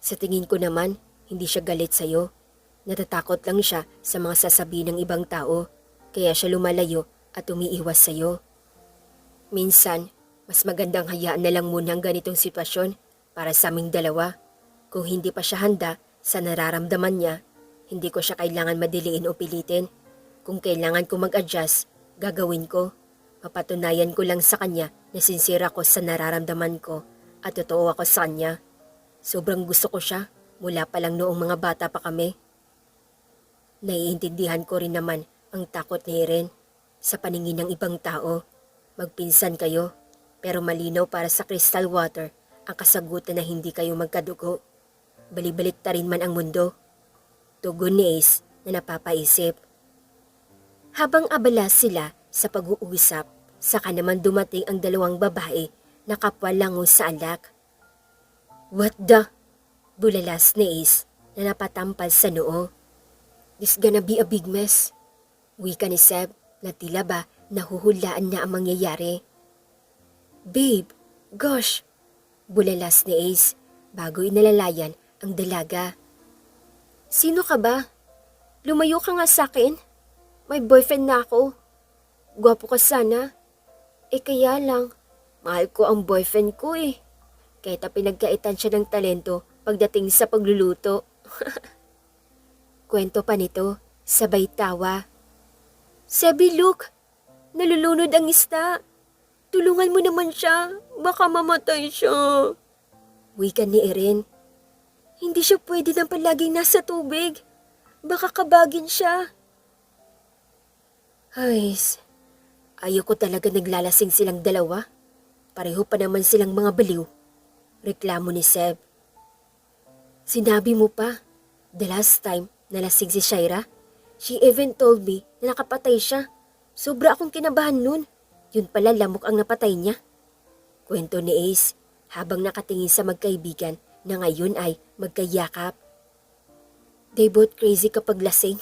[SPEAKER 1] Sa tingin ko naman, hindi siya galit sa'yo. Natatakot lang siya sa mga sasabihin ng ibang tao, kaya siya lumalayo at umiiwas sa'yo. Minsan, mas magandang hayaan na lang muna ang ganitong sitwasyon para sa aming dalawa. Kung hindi pa siya handa sa nararamdaman niya, hindi ko siya kailangan madiliin o pilitin. Kung kailangan ko mag-adjust, gagawin ko. Papatunayan ko lang sa kanya na sincere ako sa nararamdaman ko at totoo ako sa kanya. Sobrang gusto ko siya mula pa lang noong mga bata pa kami. Naiintindihan ko rin naman ang takot ni Erin sa paningin ng ibang tao. Magpinsan kayo, pero malinaw para sa crystal water ang kasagutan na hindi kayo magkadugo. Balibalik ta rin man ang mundo. Tugon ni Ace na napapaisip. Habang abala sila sa pag-uusap, saka naman dumating ang dalawang babae na kapwa lango sa alak. What the? Bulalas ni Ace na napatampal sa noo. This gonna be a big mess. Wika ni Seb na tila ba nahuhulaan na ang mangyayari. Babe, gosh! Bulalas ni Ace bago inalalayan ang dalaga. Sino ka ba? Lumayo ka nga sa akin. May boyfriend na ako. Gwapo ka sana. Kaya lang, mahal ko ang boyfriend ko eh. Kahit pinagkaitan siya ng talento pagdating sa pagluluto. Kwento pa nito, sabay tawa. Sebi, look! Nalulunod ang isda. Tulungan mo naman siya. Baka mamatay siya. Wika ni Erin. Hindi siya pwede nang palaging nasa tubig. Baka kabagin siya. Hays, ayoko talaga naglalasing silang dalawa. Pareho pa naman silang mga baliw. Reklamo ni Seb. Sinabi mo pa, the last time nalasing si Shaira, she even told me na nakapatay siya. Sobra akong kinabahan nun. Yun pala lamok ang napatay niya. Kwento ni Ace habang nakatingin sa magkaibigan na ngayon ay magkayakap. They both crazy kapag lasing.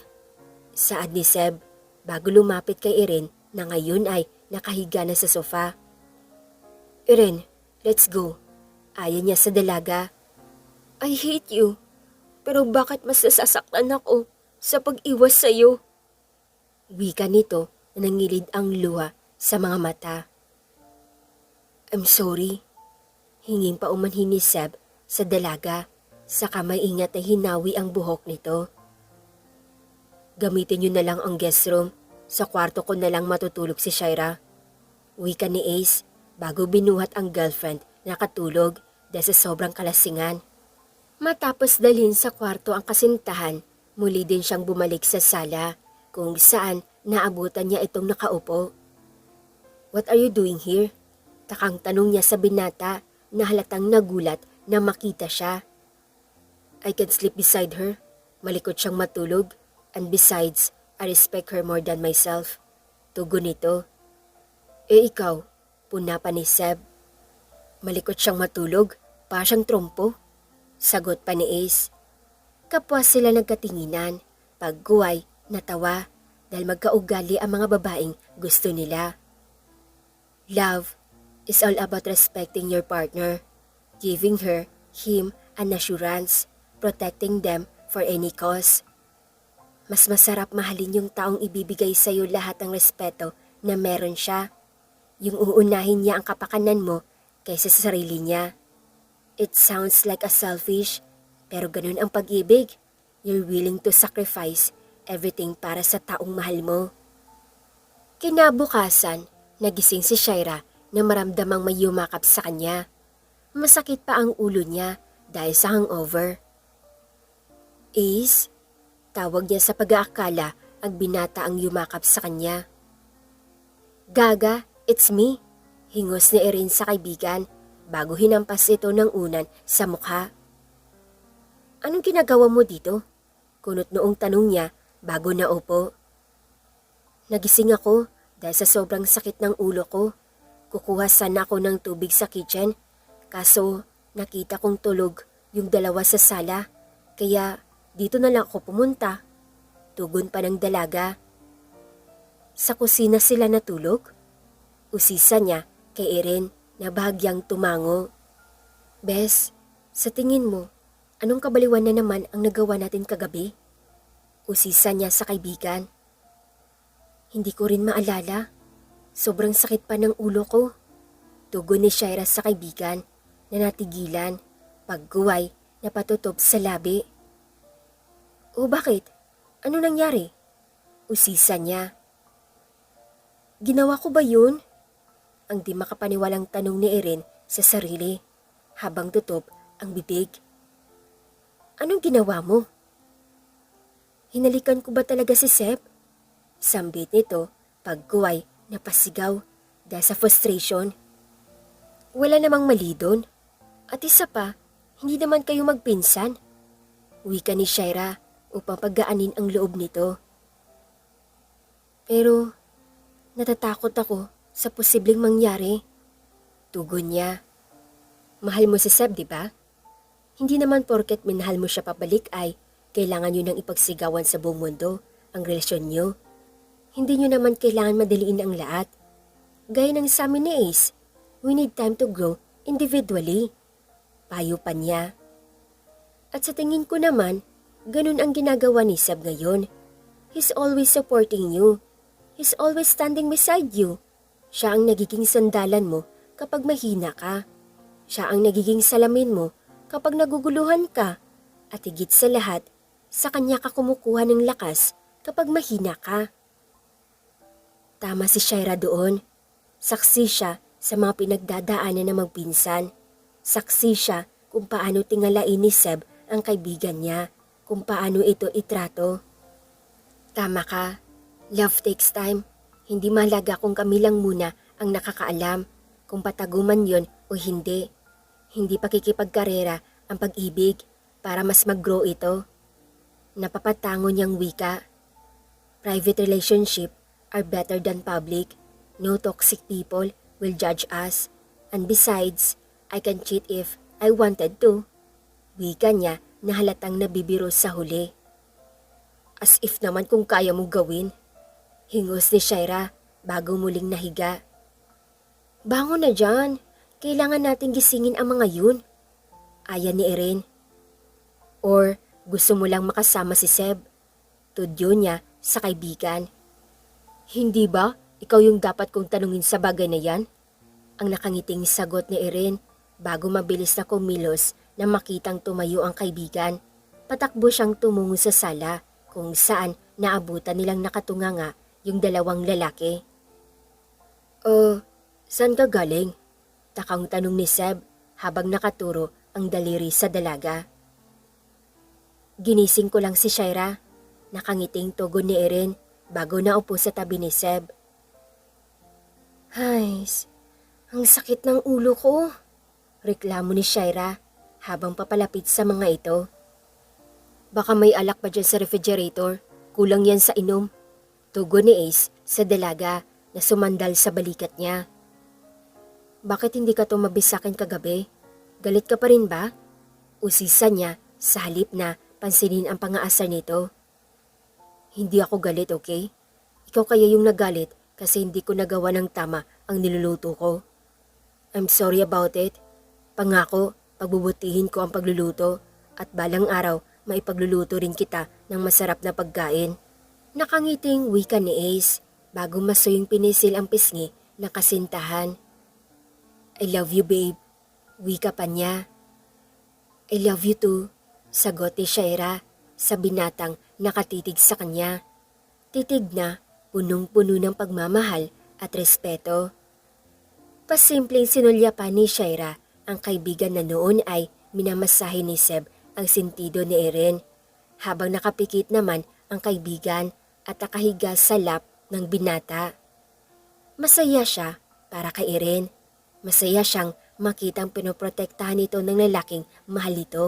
[SPEAKER 1] Saad ni Seb bago lumapit kay Erin na ngayon ay nakahiga na sa sofa. Erin, let's go. Ayaw niya sa dalaga. I hate you. Pero bakit mas nasasaktan ako sa pag-iwas sa'yo? Wika nito na nangilid ang luha sa mga mata. I'm sorry. Hinging pa umanhin ni Seb sa dalaga, saka maingat na hinawi ang buhok nito. Gamitin niyo na lang ang guest room. Sa kwarto ko na lang matutulog si Shaira. Wika ni Ace bago binuhat ang girlfriend na katulog dahil sa sobrang kalasingan. Matapos dalhin sa kwarto ang kasintahan, muli din siyang bumalik sa sala kung saan naabutan niya itong nakaupo. What are you doing here? Takang tanong niya sa binata na halatang nagulat na makita siya. I can sleep beside her. Malikot siyang matulog. And besides, I respect her more than myself. Tugon nito. Ikaw, puna pa ni Seb. Malikot siyang matulog, pa siyang trompo. Sagot pa ni Ace. Kapwa sila nagkatinginan, pagguway, natawa, dahil magkaugali ang mga babaeng gusto nila. Love is all about respecting your partner, giving her, him, an assurance, protecting them for any cause. Mas masarap mahalin yung taong ibibigay sa'yo lahat ng respeto na meron siya. Yung uunahin niya ang kapakanan mo kaysa sa sarili niya. It sounds like a selfish, pero ganun ang pag-ibig. You're willing to sacrifice everything para sa taong mahal mo. Kinabukasan, nagising si Shaira na maramdamang may yumakap sa kanya. Masakit pa ang ulo niya dahil sa hangover. Ace, tawag niya sa pag-aakala ang binata ang yumakap sa kanya. Gaga, it's me. Hingos ni Erin sa kaibigan bago hinampas ito ng unan sa mukha. Anong ginagawa mo dito? Kunot noong tanong niya bago naupo. Nagising ako dahil sa sobrang sakit ng ulo ko. Kukuha sana ako ng tubig sa kitchen, kaso nakita kong tulog yung dalawa sa sala, kaya dito na lang ako pumunta. Tugon pa ng dalaga. Sa kusina sila natulog? Usisa niya kay Erin na bahagyang tumango. Bes, sa tingin mo, anong kabaliwan na naman ang nagawa natin kagabi? Usisa niya sa kaibigan. Hindi ko rin maalala. Sobrang sakit pa ng ulo ko. Tugon ni Shaira sa kaibigan na natigilan, pagguway na patutob sa labi. O bakit? Ano nangyari? Usisa niya. Ginawa ko ba yun? Ang di makapaniwalang tanong ni Erin sa sarili habang tutob ang bibig. Anong ginawa mo? Hinalikan ko ba talaga si Seb? Sambit nito, pagguway na pasigaw dahil sa frustration. Wala namang mali doon. At isa pa, hindi naman kayo magpinsan. Wika ni Shaira upang paggaanin ang loob nito. Pero natatakot ako sa posibleng mangyari. Tugon niya. Mahal mo si Seb, di ba? Hindi naman porket minahal mo siya pabalik ay kailangan nyo nang ipagsigawan sa buong mundo ang relasyon nyo. Hindi nyo naman kailangan madaliin ang lahat. Gaya ng sa amin ni Ace, we need time to grow individually. Payo pa niya. At sa tingin ko naman, ganun ang ginagawa ni Seb ngayon. He's always supporting you. He's always standing beside you. Siya ang nagiging sandalan mo kapag mahina ka. Siya ang nagiging salamin mo kapag naguguluhan ka. At higit sa lahat, sa kanya ka kumukuha ng lakas kapag mahina ka. Tama si Shaira doon. Saksi siya sa mga pinagdadaanan ng magpinsan. Saksi siya kung paano tingalain ni Seb ang kaibigan niya, kung paano ito itrato. Tama ka. Love takes time. Hindi mahalaga kung kami lang muna ang nakakaalam kung pataguman yon o hindi. Hindi pakikipagkarera ang pag-ibig para mas mag-grow ito. Napapatango niyang wika. Private relationship are better than public. No toxic people will judge us. And besides, I can cheat if I wanted to. Wika niya na halatang nabibiro sa huli. As if naman kung kaya mo gawin. Hingos ni Shaira bago muling nahiga. Bangon na dyan. Kailangan natin gisingin ang mga yun. Aya ni Erin. Or gusto mo lang makasama si Seb? Tudyo niya sa kaibigan. Hindi ba ikaw yung dapat kong tanungin sa bagay na yan? Ang nakangiting sagot ni Erin bago mabilis na kumilos na makitang tumayo ang kaibigan. Patakbo siyang tumungo sa sala kung saan naabutan nilang nakatunganga yung dalawang lalaki. Saan ka galing? Takang tanong ni Seb habang nakaturo ang daliri sa dalaga. Ginising ko lang si Shaira. Nakangiting tugon ni Erin bago naupo sa tabi ni Seb. Hays, ang sakit ng ulo ko. Reklamo ni Shaira habang papalapit sa mga ito. Baka may alak pa dyan sa refrigerator. Kulang yan sa inom. Tugon ni Ace sa dalaga na sumandal sa balikat niya. Bakit hindi ka tumabi sa akin kagabi? Galit ka pa rin ba? Usisa niya sa halip na pansinin ang pangaasar nito. Hindi ako galit, okay? Ikaw kaya yung nagalit kasi hindi ko nagawa ng tama ang niluluto ko. I'm sorry about it. Pangako, pagbubutihin ko ang pagluluto at balang araw maipagluluto rin kita ng masarap na pagkain. Nakangiting wika ni Ace bago masuyong pinisil ang pisngi na kasintahan. I love you, babe. Wika pa niya. I love you too, sagot ni Shaira sa binatang nakatitig sa kanya. Titig na punong-puno ng pagmamahal at respeto. Pasimpleng sinulya pa ni Shaira ang kaibigan na noon ay minamasahe ni Seb ang sentido ni Erin, habang nakapikit naman ang kaibigan at nakahiga sa lap ng binata. Masaya siya para kay Erin. Masaya siyang makitang pinoprotektahan ito ng lalaking mahal ito.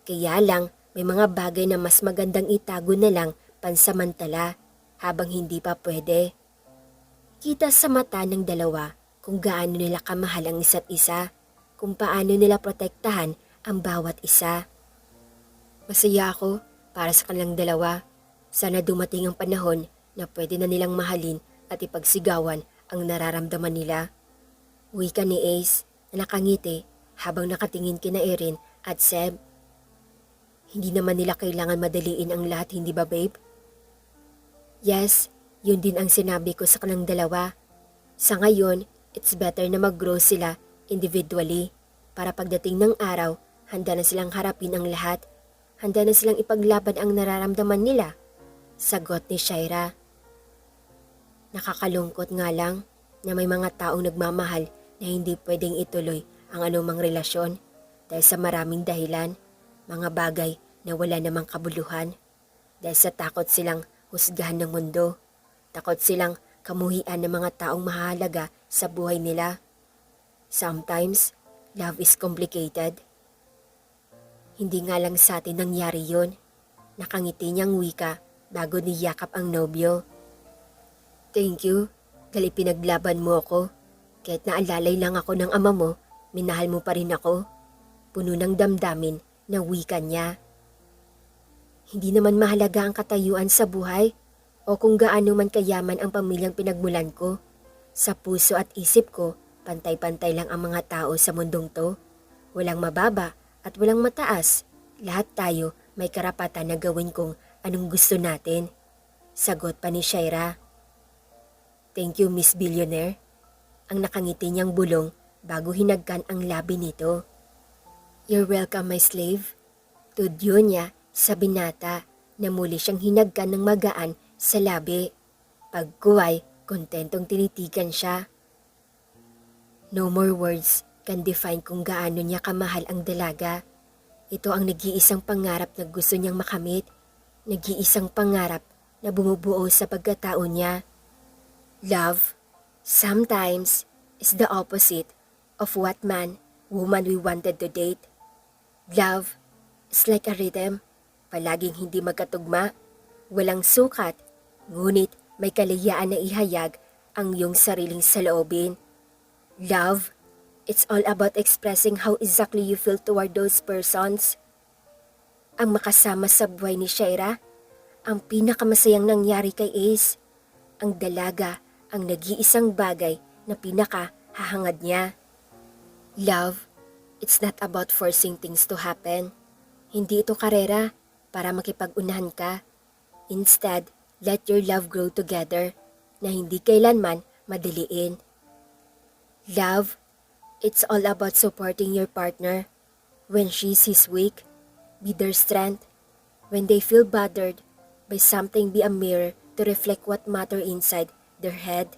[SPEAKER 1] Kaya lang may mga bagay na mas magandang itago na lang pansamantala habang hindi pa pwede. Kita sa mata ng dalawa kung gaano nila kamahal ang isa't isa, kung paano nila protektahan ang bawat isa. Masaya ako para sa kanilang dalawa. Sana dumating ang panahon na pwede na nilang mahalin at ipagsigawan ang nararamdaman nila. Wika ni Ace na nakangiti habang nakatingin kina Erin at Seb. Hindi naman nila kailangan madaliin ang lahat, hindi ba, babe? Yes, yun din ang sinabi ko sa kanilang dalawa. Sa ngayon, it's better na mag-grow sila individually para pagdating ng araw, handa na silang harapin ang lahat. Handa na silang ipaglaban ang nararamdaman nila. Sagot ni Shaira. Nakakalungkot nga lang na may mga taong nagmamahal na hindi pwedeng ituloy ang anumang relasyon dahil sa maraming dahilan, mga bagay na wala namang kabuluhan, dahil sa takot silang husgahan ng mundo, takot silang kamuhian ng mga taong mahalaga sa buhay nila. Sometimes, love is complicated. Hindi nga lang sa atin nangyari yun. Nakangiti niyang wika bago niyakap ang nobyo. Thank you, dahil pinaglaban mo ako. Kahit naalalay lang ako ng ama mo, minahal mo pa rin ako. Puno ng damdamin na wika niya. Hindi naman mahalaga ang katayuan sa buhay o kung gaano man kayaman ang pamilyang pinagmulan ko. Sa puso at isip ko, pantay-pantay lang ang mga tao sa mundong to. Walang mababa at walang mataas. Lahat tayo may karapatan na gawin kung anong gusto natin. Sagot pa ni Shaira. Thank you, Miss Billionaire. Ang nakangiti niyang bulong bago hinagkan ang labi nito. You're welcome, my slave. Tudyo niya sa binata na muli siyang hinagkan ng magaan sa labi. Pagkuway, kontentong tinitigan siya. No more words can define kung gaano niya kamahal ang dalaga. Ito ang nag-iisang pangarap na gusto niyang makamit. Nag-iisang pangarap na bumubuo sa pagkatao niya. Love, sometimes, is the opposite of what man, woman we wanted to date. Love is like a rhythm, palaging hindi magkatugma, walang sukat, ngunit may kalayaan na ihayag ang iyong sariling saloobin. Love, it's all about expressing how exactly you feel toward those persons. Ang makasama sa buhay ni Shaira, ang pinakamasayang nangyari kay Ace, ang dalaga, ang nag-iisang bagay na pinakahahangad niya. Love, it's not about forcing things to happen. Hindi ito karera para makipag-unahan ka. Instead, let your love grow together na hindi kailanman madaliin. Love, it's all about supporting your partner. When she sees weak, be their strength. When they feel bothered by something, be a mirror to reflect what matter inside their head.